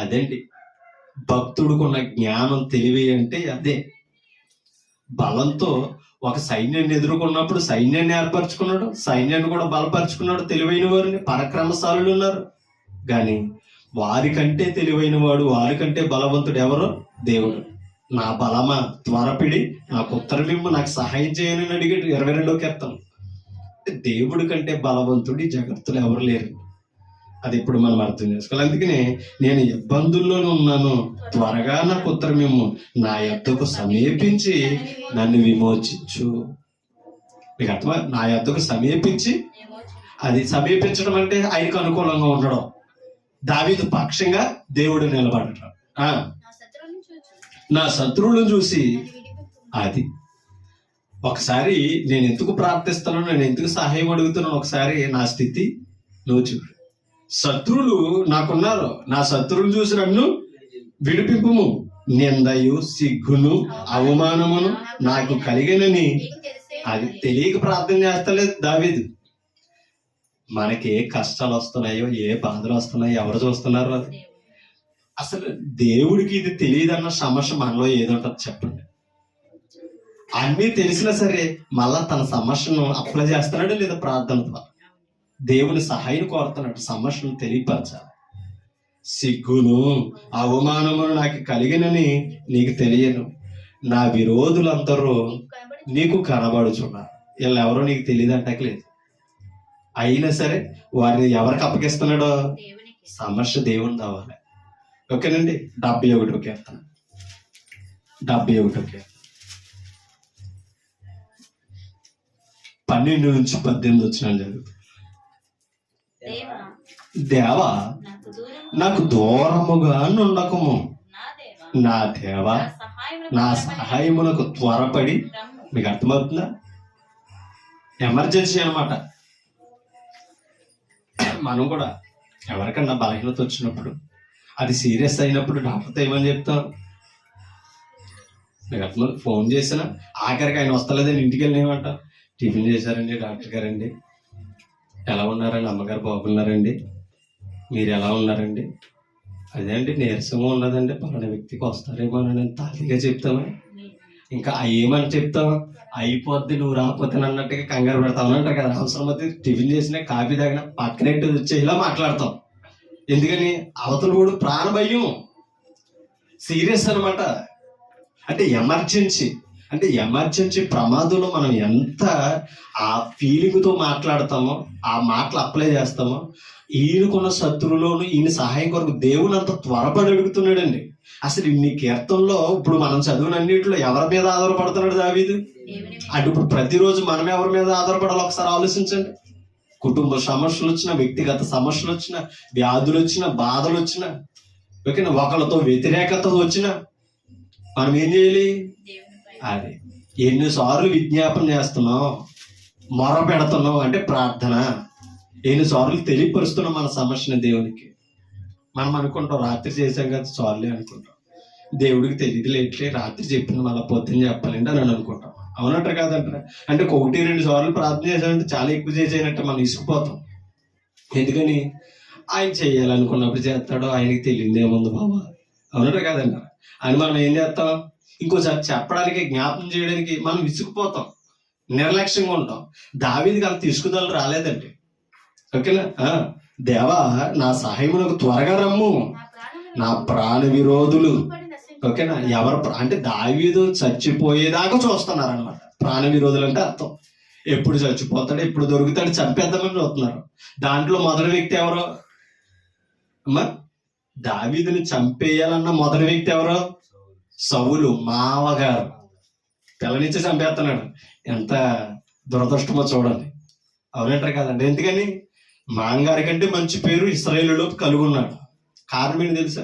అదేంటి భక్తుడుకున్న జ్ఞానం, తెలివి అంటే అదే. బలంతో ఒక సైన్యాన్ని ఎదుర్కొన్నప్పుడు సైన్యాన్ని ఏర్పరచుకున్నాడు, సైన్యాన్ని కూడా బలపరుచుకున్నాడు. తెలివైన వారిని, పరాక్రమశాలులు ఉన్నారు. కానీ వారికంటే తెలివైన వాడు, వారికంటే బలవంతుడు ఎవరు? దేవుడు. నా బలమా, త్వరపిడి నాకు ఉత్తరమిమ్ము, నాకు సహాయం చేయని అడిగాడు 22వ కీర్తన. దేవుడి కంటే బలవంతుడి జగత్తులు ఎవరు లేరు. అది ఇప్పుడు మనం అర్థం చేసుకోవాలి. అందుకనే నేను ఇబ్బందుల్లోనే ఉన్నాను, త్వరగా నాకు ఉత్తరమిమ్ము, నా యొద్దకు సమీపించి నన్ను విమోచించు. మీకు అర్థమా? నా యొద్దకు సమీపించి, అది సమీపించడం అంటే ఆయనకు అనుకూలంగా ఉండడం. దావీదు పక్షంగా దేవుడు నిలబడటం. నా శత్రువులను చూసి అది ఒకసారి నేను ఎందుకు ప్రార్థిస్తున్నాను, నేను ఎందుకు సహాయం అడుగుతున్నాను, ఒకసారి నా స్థితి నువ్వు చూడు. శత్రువులు నాకున్నారు, నా శత్రువులు చూసి నన్ను విడిపింపుము. నిందయు సిగ్గును అవమానమును నాకు కలిగినని అది తెలియక ప్రార్థన చేస్తలేదు దావీదు. మనకి ఏ కష్టాలు వస్తున్నాయో, ఏ బాధలు వస్తున్నాయో ఎవరు చూస్తున్నారు? అది అసలు దేవుడికి ఇది తెలియదన్న సమస్య మనలో ఏదుంటుంది చెప్పండి. అన్నీ తెలిసినా సరే మళ్ళా తన సమస్యను అప్లై చేస్తున్నాడు లేదా ప్రార్థన ద్వారా దేవుని సహాయం కోరుతున్నాడు. సమస్యను తెలియపరచాలి. సిగ్గును అవమానమును నాకు కలిగినని నీకు తెలియను, నా విరోధులందరూ నీకు కనబడుచున్నారు. వీళ్ళు ఎవరో నీకు తెలియదు అంటలేదు. అయినా సరే వారిని ఎవరికి అప్పగిస్తున్నాడో సమస్య దేవుని కావాలి. ఓకేనండి. 71 కీర్తన 71 12 నుంచి 18 వచ్చిన జరుగుతుంది. దేవా నాకు దూరముగా నుండకము, నా దేవా నా సహాయమునకు త్వరపడి. మీకు అర్థమవుతుందా? ఎమర్జెన్సీ అన్నమాట. మనం కూడా ఎవరికన్నా బలహీనత వచ్చినప్పుడు, అది సీరియస్ అయినప్పుడు డాక్టర్తో ఏమని చెప్తాం? మీకు అర్థం. ఫోన్ చేసినా ఆఖరికి ఆయన వస్తలేదని ఇంటికి వెళ్ళి ఏమంటాం? టిఫిన్ చేశారండి డాక్టర్ గారండి, ఎలా ఉన్నారండి, అమ్మగారు బాగున్నారండి, మీరు ఎలా ఉన్నారండి? అదే అండి నీరసంగా ఉన్నదండి, పలానా వ్యక్తికి వస్తారేమో అని తాళిగా చెప్తామా? ఇంకా ఏమని చెప్తాం? అయిపోద్ది నువ్వు రాకపోతే అన్నట్టుగా కంగారు పెడతాం అంటారు కదా. అవసరం అయితే టిఫిన్ చేసినా కాఫీ తాగినా పక్కనే వచ్చేలా మాట్లాడతాం. ఎందుకని? అవతల కూడా ప్రాణ భయం, సీరియస్ అనమాట. అంటే ఎమర్జెన్సీ. అంటే ఎమర్జెన్సీ ప్రమాదంలో మనం ఎంత ఆ ఫీలింగ్తో మాట్లాడతామో, ఆ మాటలు అప్లై చేస్తామో, ఈయనకున్న శత్రువులోను ఈయన సహాయం కొరకు దేవుని అంత త్వరపడి అడుగుతున్నాడండి. అసలు ఇన్ని కీర్తనలో ఇప్పుడు మనం చదువునన్నింటిలో ఎవరి మీద ఆధారపడుతున్నాడు దావీదు? అటు ఇప్పుడు ప్రతిరోజు మనం ఎవరి మీద ఆధారపడాలో ఒకసారి ఆలోచించండి. కుటుంబ సమస్యలు వచ్చినా, వ్యక్తిగత సమస్యలు వచ్చినా, వ్యాధులు వచ్చినా, బాధలు వచ్చినా, ఓకేనా, ఒకరితో వ్యతిరేకత వచ్చినా మనం ఏం చేయాలి? అది ఎన్నిసార్లు విజ్ఞాపన చేస్తున్నాం, మొర పెడుతున్నాం అంటే ప్రార్థన. ఎన్నిసార్లు తెలియపరుస్తున్నాం మన సమస్యని దేవునికి. మనం అనుకుంటాం రాత్రి చేసాం కదా చాలులే అనుకుంటాం. దేవుడికి తెలియదు ఎట్లే రాత్రి చెప్పింది మళ్ళీ పొద్దున్న చెప్పాలంటే అని అనుకుంటాం. అవునంటారు కాదంటారా? అంటే 1-2 సార్లు ప్రార్థన చేసామంటే చాలా ఎక్కువ చేసేయనట్టు మనం ఇసుకుపోతాం. ఎందుకని? ఆయన చేయాలనుకున్నప్పుడు చేస్తాడో, ఆయనకి తెలియదు ఏముంది బాబా. అవునంటారు కాదంటారా? అని మనం ఏం చేస్తాం? ఇంకోసారి చెప్పడానికి, జ్ఞాపకం చేయడానికి మనం విసుకుపోతాం, నిర్లక్ష్యంగా ఉంటాం. దావీదుకి అంత ఇసుకుదల రాలేదండి. ఓకేనా? దేవా నా సహాయమునకు త్వరగా రమ్ము, నా ప్రాణ విరోధులు. ఓకేనా? ఎవరు అంటే దావీదు చచ్చిపోయేదాకా చూస్తున్నారు అనమాట. ప్రాణ విరోధులు అంటే అర్థం ఎప్పుడు చచ్చిపోతాడు, ఎప్పుడు దొరుకుతాడు, చంపేద్దామని చూస్తున్నారు. దాంట్లో మొదటి వ్యక్తి ఎవరో అమ్మా? దావీదుని చంపేయాలన్న మొదటి వ్యక్తి ఎవరో? సౌలు మావగారు. పిల్లనిచ్చి చంపేస్తున్నాడు. ఎంత దురదృష్టమో చూడండి. అవునంటారు కదండి. ఎందుకని? మాంగారి కంటే మంచి పేరు ఇశ్రాయేలులో కలుగున్నాడు. కారణం ఏంటి తెలుసా?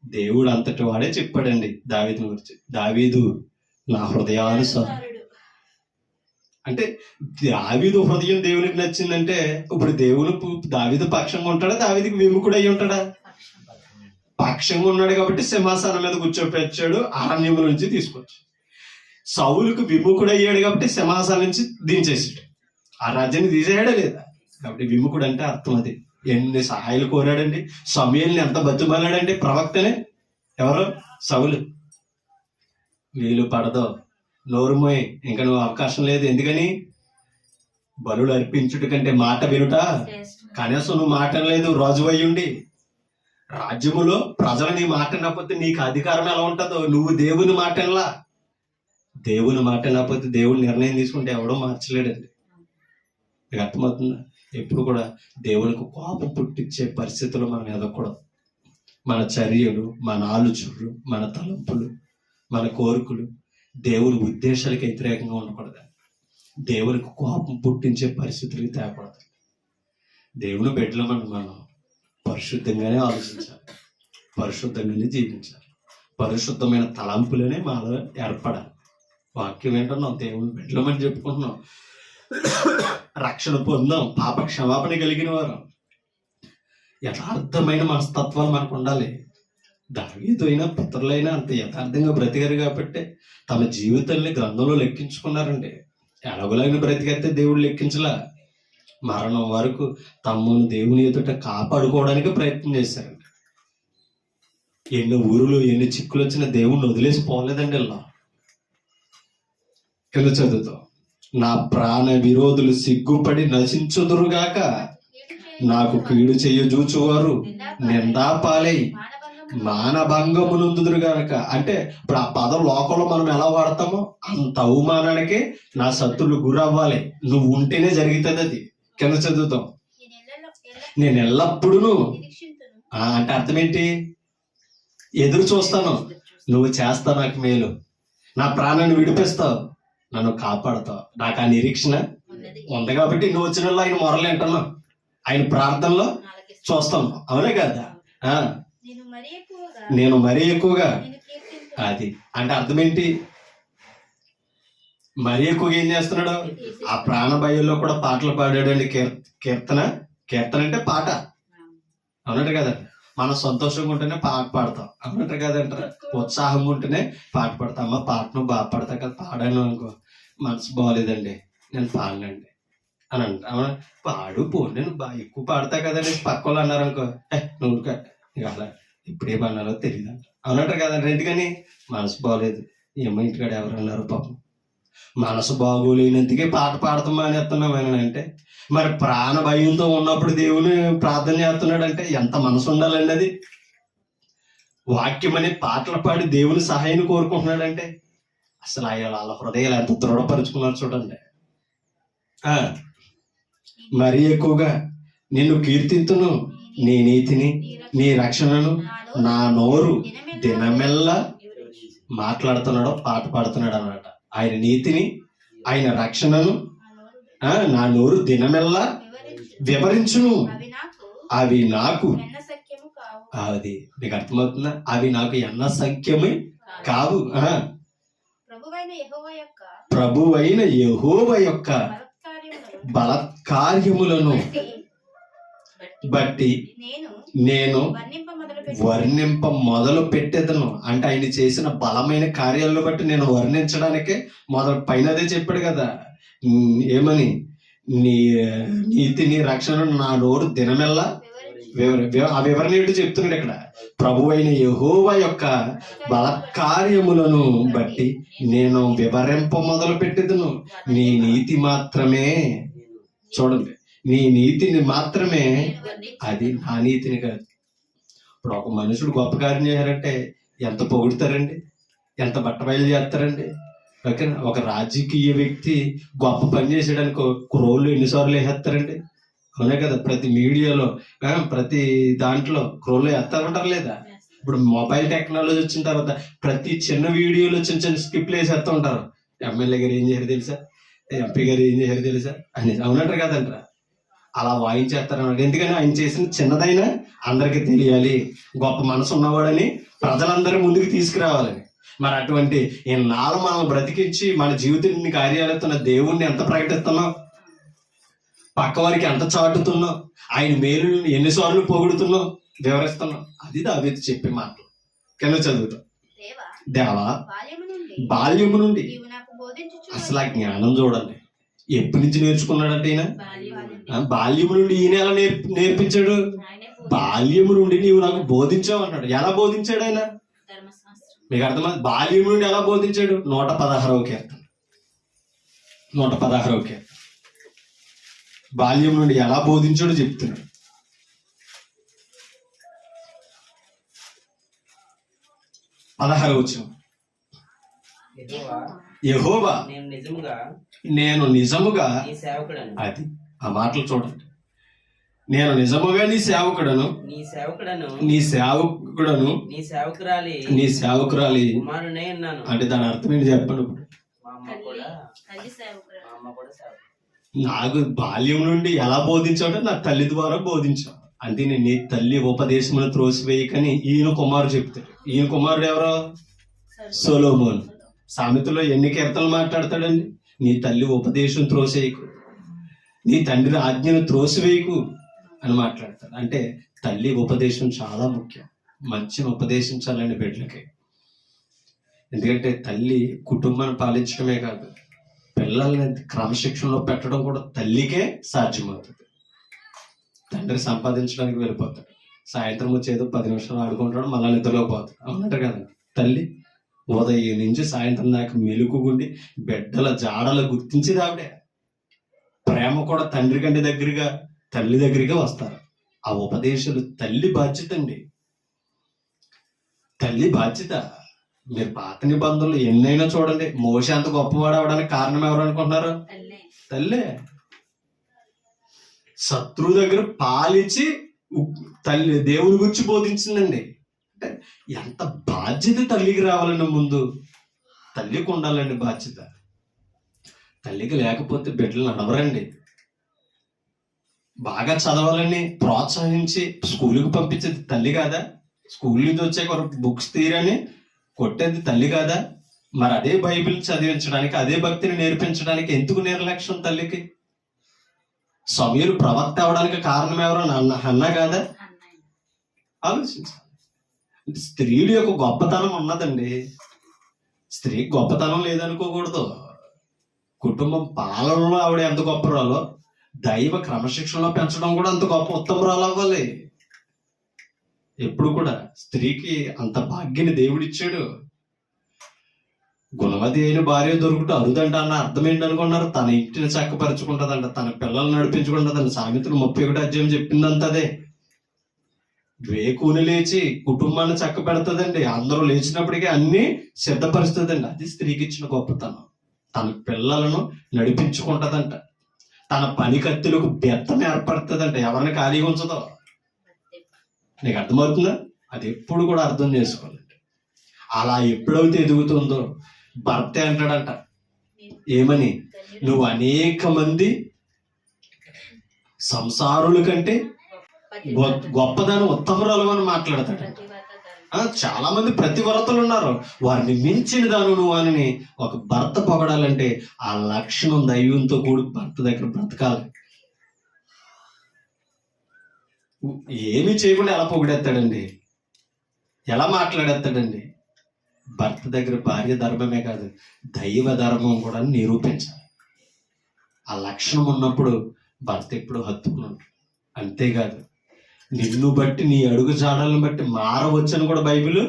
దేవుడు అంతటి వాడే చెప్పాడండి దావీదు గురించి. దావీదు నా హృదయానుసారుడు. అంటే దావీదు హృదయం దేవునికి నచ్చిందంటే ఇప్పుడు దేవుని దావీదు పక్షంగా ఉంటాడా? దావీదుకి విముఖుడు అయి ఉంటాడా? పక్షంగా ఉన్నాడు కాబట్టి సింహాసనం మీద కూర్చోపెట్టాడు, అరణ్యము నుంచి తీసుకొచ్చి. సౌలుకు విముఖుడయ్యాడు కాబట్టి సింహాసనం నుంచి దించేసాడు, ఆ రాజ్యాన్ని తీసేయడా లేదా? కాబట్టి విముఖుడు అంటే అర్థం అది. ఎన్ని సహాయాలు కోరాడండి. సమూయేలుని ఎంత బతిమాలాడండి ప్రవక్తనే. ఎవరు? సౌలు. వీలు పడదో, నోరు మోయ్, ఇంకా నువ్వు అవకాశం లేదు. ఎందుకని? బలులు అర్పించుట కంటే మాట వినుట. కనీసం నువ్వు మాట లేదు, రాజు అయ్యుండి. రాజ్యములో ప్రజలు నీ మాట వినకపోతే నీకు అధికారం ఎలా ఉంటుందో, నువ్వు దేవుని మాట వినలా. దేవుని మాట వినకపోతే దేవుడు నిర్ణయం తీసుకుంటే ఎవడో మార్చలేడండి. మీకు అర్థమవుతుందా? ఎప్పుడు కూడా దేవునికి కోపం పుట్టించే పరిస్థితులు మనం ఎదగకూడదు. మన చర్యలు, మన ఆలోచనలు, మన తలంపులు, మన కోరికలు దేవుని ఉద్దేశాలకు వ్యతిరేకంగా ఉండకూడదు. దేవునికి కోపం పుట్టించే పరిస్థితులకి తేకూడదు. దేవుని బిడ్డలు మనం పరిశుద్ధంగానే ఆలోచించాలి, పరిశుద్ధంగానే జీవించాలి, పరిశుద్ధమైన తలంపులనే మాలో ఏర్పడాలి. వాక్యం ఏంటన్నాం? దేవుని బిడ్డలమని చెప్పుకుంటున్నాం, రక్షణ పొందాం, పాప క్షమాపణ కలిగిన వారు. యథార్థమైన మనస్తత్వాలు మనకు ఉండాలి. దావీదు అయినా పితరులైనా అంత యథార్థంగా బ్రతికారు కాబట్టి తమ జీవితాల్ని గ్రంథంలో లెక్కించుకున్నారండి. ఎలాగోలాగిన బ్రతికైతే దేవుడు లెక్కించలా. మరణం వరకు తమ్మును దేవుని ఎదుట కాపాడుకోవడానికి ప్రయత్నం చేశారండి. ఎన్ని ఊరులు ఎన్ని చిక్కులు వచ్చినా దేవుణ్ణి వదిలేసి పోలేదండి. ఇలా కింద చదువుతాం, నా ప్రాణ విరోధులు సిగ్గుపడి నశించుదురుగాక, నాకు కీడు చెయ్యజూచువారు నిందాపాలై మానభంగమునందుదురు గాక. అంటే ఇప్పుడు ఆ పదం లోకంలో మనం ఎలా వాడతామో అంత అవమానానికి నా శత్రులు గురవ్వాలి. నువ్వు ఉంటేనే జరుగుతుంది అది. కింద చదువుతాం, నేను ఎల్లప్పుడూ అంటే అర్థం ఏంటి? ఎదురు చూస్తాను, నువ్వు చేస్తావు నాకు మేలు, నా ప్రాణాన్ని విడిపిస్తావు, నన్ను కాపాడుతావు. నాకు ఆ నిరీక్షణ ఉంది కాబట్టి నువ్వు వచ్చిన ఆయన మొరలు వింటున్నావు, ఆయన ప్రార్థనలో చూస్తాం. అవునే కదా? నేను మరీ ఎక్కువగా అది అంటే అర్థం ఏంటి? మరీ ఎక్కువగా ఏం చేస్తున్నాడు? ఆ ప్రాణ భయంలో కూడా పాటలు పాడాడు అండి. కీర్తన అంటే పాట. అవునట్టు కదా? మనం సంతోషంగా ఉంటేనే పాట పాడతాం. అవునట్టు కదంటారా? ఉత్సాహంగా ఉంటేనే పాట పాడతాం. అమ్మ పాటను బాగా పాడతా కదా, పాడాను అనుకో, మనసు బాగోలేదండి నేను పాడనండి అని అంట. అవునా? పాడు పో, నేను బాగా ఎక్కువ పాడతా కదండి. పక్క వాళ్ళు అన్నారు అనుకో, నువ్వు ఇక అలా ఇప్పుడేమన్నారో తెలియదు అంట. అవునట్టు కదండి? ఎందుకని? మనసు బాగోలేదు. ఏమో ఇంటికాడ ఎవరు అన్నారు పాపం. మనసు బాగోలేనందుకే పాట పాడతాం మానేస్తున్నాం అని అంటే, మరి ప్రాణ భయంతో ఉన్నప్పుడు దేవుని ప్రార్థన చేస్తున్నాడు అంటే ఎంత మనసు ఉండాలండి అది. వాక్యం అనే పాటలు పాడి దేవుని సహాయాన్ని కోరుకుంటున్నాడంటే అసలు వాళ్ళ హృదయాలు ఎంత దృఢపరుచుకున్నారు చూడండి. మరీ ఎక్కువగా నిన్ను కీర్తింతును, నీ నీతిని, నీ రక్షణను నా నోరు దినమెల్లా మాట్లాడుతున్నాడు, పాట పాడుతున్నాడు అన్నమాట. ఆయన నీతిని, ఆయన రక్షణను నా నోరు దినమెల్లా వివరించును. అవి నాకు అది నీకు అర్థమవుతుందా? అవి నాకు ఎన్న సంఖ్యమే కావు. ప్రభువైన యెహోవా యొక్క బలత్కార్యములను బట్టి నేను వర్ణింప మొదలు పెట్టేదను. అంటే ఆయన చేసిన బలమైన కార్యాలను బట్టి నేను వర్ణించడానికే పైనదే చెప్పాడు కదా, ఏమని? నీ నీతిని, రక్షణను నా నోరు దినమెల్లా ఆ వివరణ ఏంటో చెప్తున్నాడు ఇక్కడ. ప్రభువైన యెహోవా యొక్క బలత్కార్యములను బట్టి నేను వివరింప మొదలు పెట్టేదను. నీ నీతి మాత్రమే, చూడండి, నీ నీతిని మాత్రమే, అది నా నీతిని కాదు. ఇప్పుడు ఒక మనుషుడు గొప్ప కార్యం చేశారంటే ఎంత పొగుడుతారండి, ఎంత బట్టబయలు చేస్తారండి. ఓకేనా? ఒక రాజకీయ వ్యక్తి గొప్ప పని చేసాడనుకో, క్రోళ్ళు ఎన్నిసార్లు వేసేస్తారండి. అవునే కదా? ప్రతి మీడియాలో ప్రతి దాంట్లో క్రోళ్ళు వేస్తారంటారు లేదా? ఇప్పుడు మొబైల్ టెక్నాలజీ వచ్చిన తర్వాత ప్రతి చిన్న వీడియోలో చిన్న చిన్న స్కిప్లు వేసేస్తూ ఉంటారు. ఎమ్మెల్యే గారు ఏం చేశారు తెలుసా, ఎంపీ గారు ఏం చేశారు తెలుసా అని. అవునంటారు కదంటారా? అలా వాయించేస్తారన్నమాట. ఎందుకని? ఆయన చేసిన చిన్నదైనా అందరికి తెలియాలి, గొప్ప మనసు ఉన్నవాడని ప్రజలందరి ముందుకు తీసుకురావాలని. మరి అటువంటి ఇన్నాళ్ళు మనం బ్రతికించి మన జీవితాన్ని కార్యాలవుతున్న దేవుణ్ణి ఎంత ప్రకటిస్తున్నాం, పక్క వారికి ఎంత చాటుతున్నాం, ఆయన మేలు ఎన్నిసార్లు పొగుడుతున్నాం, వివరిస్తున్నాం. అది దావీదు చెప్పే మాటలు. కింద చదువుతాం, దేవా బాల్యము నుండి అసలు ఆ జ్ఞానం చూడండి ఎప్పటి నుంచి నేర్చుకున్నాడంటే ఈయన. బాల్యము నుండి ఈయన ఎలా నేర్పించాడు? బాల్యము నుండి నీవు నాకు బోధించావు అన్నాడు. ఎలా బోధించాడు ఆయన? మీకు అర్థమైంది? బాల్యం నుండి ఎలా బోధించాడు? 116వ కీర్తన, 116వ కీర్తన బాల్యం నుండి ఎలా బోధించాడో చెప్తున్నాడు. వచనం, యెహోవా నేను నిజముగా, అది ఆ మాటలు చూడండి, నేను నిజముగా నీ సేవకుడను, నీ సేవకురాలి అంటే దాని అర్థం ఏంటి చెప్పండి. నాకు బాల్యం నుండి ఎలా బోధించాడో నా తల్లి ద్వారా బోధించావు. అంటే నేను నీ తల్లి ఉపదేశమును త్రోసివేయకని ఈయన కుమారుడు చెప్తాడు. ఈయన కుమారుడు ఎవరో? సొలొమోను. సామెతలో ఎన్ని కీర్తనలు మాట్లాడతాడండి? నీ తల్లి ఉపదేశం త్రోసేయకు, నీ తండ్రి ఆజ్ఞను త్రోసివేయకు అని మాట్లాడతాడు. అంటే తల్లి ఉపదేశం చాలా ముఖ్యం. మంచిని ఉపదేశించాలండి బిడ్డలకి. ఎందుకంటే తల్లి కుటుంబాన్ని పాలించడమే కాదు, పిల్లల్ని క్రమశిక్షణలో పెట్టడం కూడా తల్లికే సాధ్యమవుతుంది. తండ్రి సంపాదించడానికి వెళ్ళిపోతాడు, సాయంత్రం వచ్చేదో 10 నిమిషాలు ఆడుకుంటాడు, మళ్ళీ నిద్రలో పోతాడు. అవునంటారు కదండి. తల్లి ఉదయం నుంచి సాయంత్రం దాకా మెలుగుండి బిడ్డల జాడలు గుర్తించేది ఆవిడే. ప్రేమ కూడా తండ్రి కంటే దగ్గరగా, తల్లి దగ్గరగా వస్తారు. ఆ ఉపదేశాలు తల్లి బాధ్యత అండి, తల్లి బాధ్యత. మీరు పాత నిబంధనలు ఎన్నైనా చూడండి, మోషే అంత గొప్పవాడు అవడానికి కారణం ఎవరు అనుకుంటున్నారు? తల్లే. శత్రువు దగ్గర పాలించి తల్లి దేవుని గురించి బోధించిందండి. అంటే ఎంత బాధ్యత తల్లికి రావాలండి. ముందు తల్లికి ఉండాలండి బాధ్యత. తల్లికి లేకపోతే బిడ్డలు నడవరండి. బాగా చదవాలని ప్రోత్సహించి స్కూల్కి పంపించేది తల్లి కాదా? స్కూల్ నుంచి వచ్చాక బుక్స్ తీరని కొట్టేది తల్లి కాదా? మరి అదే బైబిల్ చదివించడానికి, అదే భక్తిని నేర్పించడానికి ఎందుకు నిర్లక్ష్యం తల్లికి? సమూయేలు ప్రవక్త అవడానికి కారణం ఎవరో? హన్నా కాదా? ఆలోచించాలి. స్త్రీల యొక్క గొప్పతనం ఉన్నదండి. స్త్రీకి గొప్పతనం లేదనుకోకూడదు. కుటుంబం పాలనలో ఆవిడ ఎంత గొప్పరాలో, దైవ క్రమశిక్షణలో పెంచడం కూడా అంత గొప్ప ఉత్తమరాలు అవ్వాలి. ఎప్పుడు కూడా స్త్రీకి అంత భాగ్యాన్ని దేవుడిచ్చాడు. గుణవతి అయిన భార్య దొరుకుతూ అరుదంట అన్న అర్థం ఏంటి అనుకున్నారు? తన ఇంటిని చక్కపరుచుకుంటదంట, తన పిల్లల్ని నడిపించుకుంటదంట. సామెతలు 31 అధ్యాయం చెప్పిందంత అదే. వేకుని లేచి కుటుంబాన్ని చక్క పెడతదండి. అందరూ లేచినప్పటికీ అన్ని సిద్ధపరుస్తుందండి. అది స్త్రీకి ఇచ్చిన గొప్పతనం. తన పిల్లలను నడిపించుకుంటదంట. తన పని కత్తులకు బెత్తం ఏర్పడుతుందంట. ఎవరిని ఖాళీగా ఉంచదో. నీకు అర్థమవుతుందా? అది ఎప్పుడు కూడా అర్థం చేసుకోవాలండి. అలా ఎప్పుడైతే ఎదుగుతుందో భర్త అంటాడంట, ఏమని? నువ్వు అనేక మంది సంసారుల కంటే గొప్పదాని ఉత్తమరాలు అని మాట్లాడతాడు. చాలా మంది ప్రతివరతలు ఉన్నారు, వారిని మించిన దాను నువ్వు అని ఒక భర్త పొగడాలంటే ఆ లక్షణం దైవంతో కూడి భర్త దగ్గర బ్రతకాలి. ఏమి చేయకుండా ఎలా పొగిడేస్తాడండి, ఎలా మాట్లాడేస్తాడండి? భర్త దగ్గర భార్య ధర్మమే కాదు, దైవ ధర్మం కూడా నిరూపించాలి. ఆ లక్షణం ఉన్నప్పుడు భర్త ఎప్పుడు హత్తుకున్నాడు. అంతేకాదు, నిన్ను బట్టి, నీ అడుగు జాడలను బట్టి మారవచ్చని కూడా బైబిల్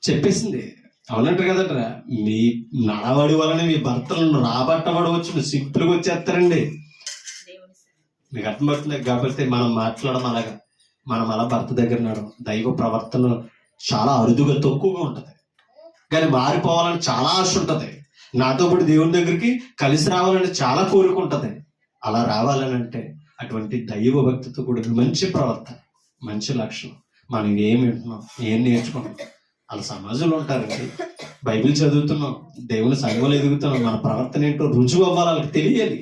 చెప్పేసింది. అవునంటారు కదంటారా? మీ నడవడి వలన మీ భర్తలను రాబట్టబడవచ్చు, సింపుల్గా వచ్చేస్తారండి. మీకు అర్థమవుతుంది కాబట్టి మనం మాట్లాడడం అలాగా. మనం అలా భర్త దగ్గర నడవం. దైవ ప్రవర్తన చాలా అరుదుగా తక్కువగా ఉంటుంది, కానీ మారిపోవాలని చాలా ఆశ ఉంటుంది. నాతో పాటు దేవుని దగ్గరికి కలిసి రావాలని చాలా కోరిక ఉంటుంది. అలా రావాలని అంటే అటువంటి దైవ భక్తితో కూడిన మంచి ప్రవర్తన, మంచి లక్షణం. మనం ఏం వింటున్నాం, ఏం నేర్చుకుంటున్నాం. అలా సమాజంలో ఉంటారండి. బైబిల్ చదువుతున్నాం, దేవుని సంఘంలో ఎదుగుతున్నాం, మన ప్రవర్తన ఏంటో రుజువు అవ్వాలి, వాళ్ళకి తెలియాలి.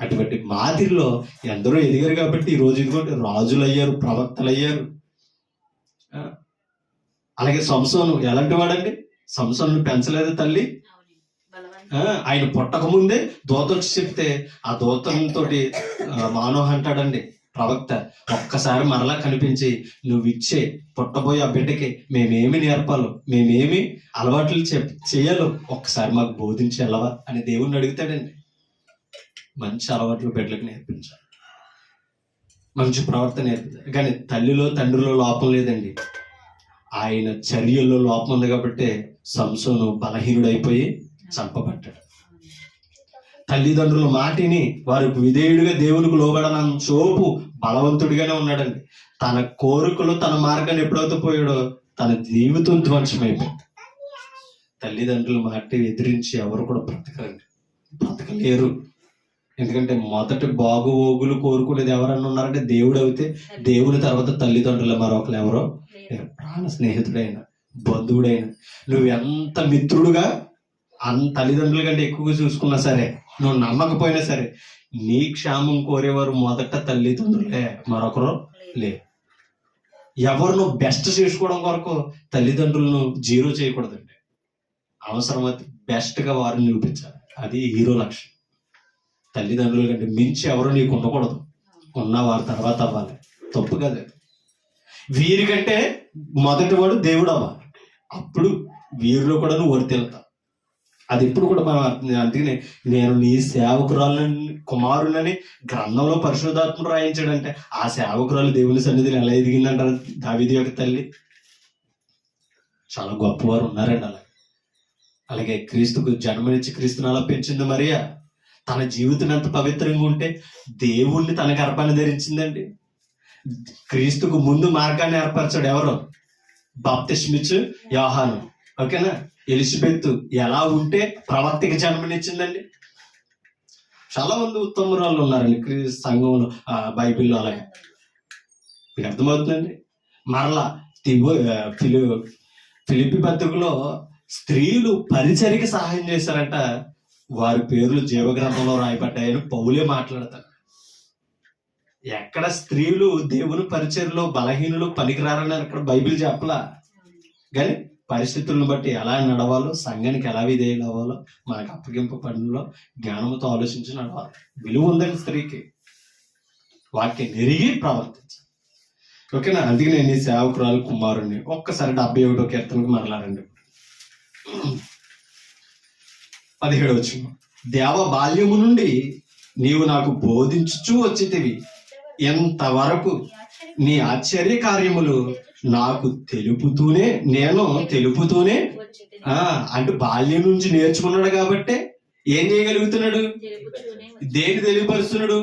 అటువంటి మాదిరిలో ఎందరో ఎదిగారు కాబట్టి ఈరోజు ఇదిగోండి రాజులు అయ్యారు, ప్రవక్తలు అయ్యారు. అలాగే సంసోను ఎలాంటి వాడండి? సంసోను పెంచలేదు తల్లి. ఆయన పుట్టక ముందే దూత వచ్చి చెప్తే ఆ దూతంతో మానోహ అంటాడండి ప్రవక్త, ఒక్కసారి మరలా కనిపించి నువ్వు ఇచ్చే పుట్టబోయే ఆ బిడ్డకి మేమేమి నేర్పాలో, మేమేమి అలవాట్లు చేయాలో ఒక్కసారి మాకు బోధించి వెళ్ళవా అని దేవుణ్ణి అడుగుతాడండి. మంచి అలవాట్లు బిడ్డలకు నేర్పించాలి, మంచి ప్రవర్తన నేర్పించాలి. కానీ తల్లిలో తండ్రిలో లోపం లేదండి, ఆయన చర్యల్లో లోపం ఉంది కాబట్టి సంసోను బలహీనుడైపోయి చంపబడ్డాడు. తల్లిదండ్రుల మాటిని వారికి విధేయుడిగా దేవునికి లోబడన చోపు బలవంతుడిగానే ఉన్నాడండి. తన కోరికలు, తన మార్గాన్ని ఎప్పుడైతే పోయాడో తన జీవితం ధ్వంసమైపోయింది. తల్లిదండ్రుల మాట ఎదిరించి ఎవరు కూడా బ్రతకలేరు. ఎందుకంటే మొదటి బాగోగులు కోరుకునేది ఎవరన్నా ఉన్నారంటే దేవుడు అయితే, దేవుని తర్వాత తల్లిదండ్రులు మరొకరు ఎవరో, ప్రాణ స్నేహితుడైన, బంధువుడైన, నువ్వు ఎంత మిత్రుడుగా తల్లిదండ్రుల కంటే ఎక్కువగా చూసుకున్నా సరే, నువ్వు నమ్మకపోయినా సరే, నీ క్షేమం కోరేవారు మొదట తల్లిదండ్రులే, మరొకరు లే. ఎవరు నువ్వు బెస్ట్ చేసుకోవడం కొరకు తల్లిదండ్రులను జీరో చేయకూడదండి. అవసరమైతే బెస్ట్ గా వారిని నిరూపించాలి. అది హీరో లక్ష్యం. తల్లిదండ్రుల కంటే మించి ఎవరు నీకు ఉండకూడదు. ఉన్న వారి తర్వాత అవ్వాలి. తప్పు కదా. వీరికంటే మొదటి వాడు దేవుడు అవ్వాలి, అప్పుడు వీరిలో కూడా నువ్వు వర్తిల్తావు. అది ఎప్పుడు కూడా మనం అందుకనే నేను నీ సేవకురాలని కుమారులని గ్రంథంలో పరిశుద్ధాత్ముడు రాయించాడంటే ఆ సేవకురాలు దేవుని సన్నిధిని ఎలా ఎదిగిందంటారు దావీదు యొక్క తల్లి. చాలా గొప్పవారు ఉన్నారండి. అలాగే క్రీస్తుకు జన్మనిచ్చి క్రీస్తుని అలా పెంచింది మరియా. తన జీవితం ఎంత పవిత్రంగా ఉంటే దేవుణ్ణి తన గర్భాన్ని ధరించిందండి. క్రీస్తుకు ముందు మార్గాన్ని ఏర్పరచాడు ఎవరు? బాప్తిస్మిచ్చు యోహాను. ఓకేనా? ఎలిజబెత్ ఎలా ఉంటే ప్రవర్తికి జన్మనిచ్చిందండి. చాలా మంది ఉత్తమురాళ్ళు ఉన్నారండి సంఘంలో, బైబిల్లో. అలాగే మీకు అర్థమవుతుందండి. మరలా ఫిలిప్పీ పత్రికలో స్త్రీలు పరిచర్యకి సహాయం చేశారంట, వారి పేర్లు జీవగ్రంథంలో రాయబడ్డాయని పౌలే మాట్లాడతారు. ఎక్కడ స్త్రీలు దేవుని పరిచర్యలో బలహీనులు పనికిరారని అక్కడ బైబిల్ చెప్పలా, కానీ పరిస్థితులను బట్టి ఎలా నడవాలో, సంఘానికి ఎలా విధేయులు అవ్వాలో, మనకు అప్పగింపు పనుల్లో జ్ఞానంతో ఆలోచించి నడవాలి. విలువ ఉందండి స్త్రీకి, వాక్యం ఎరిగి ప్రవర్తించాలి. ఓకేనా? అందుకే నేను ఈ సేవకురాలు కుమారుణ్ణి. ఒక్కసారి 71వ కీర్తనకు మరలారండి. 17 వచనం. దేవ బాల్యము నుండి నీవు నాకు బోధించుచూ వచ్చితివి, ఎంతవరకు నీ ఆశ్చర్య కార్యములు నాకు తెలుపుతూనే అంటే బాల్యం నుంచి నేర్చుకున్నాడు కాబట్టి ఏం చేయగలుగుతున్నాడు? దేని తెలియపరుస్తున్నాడు?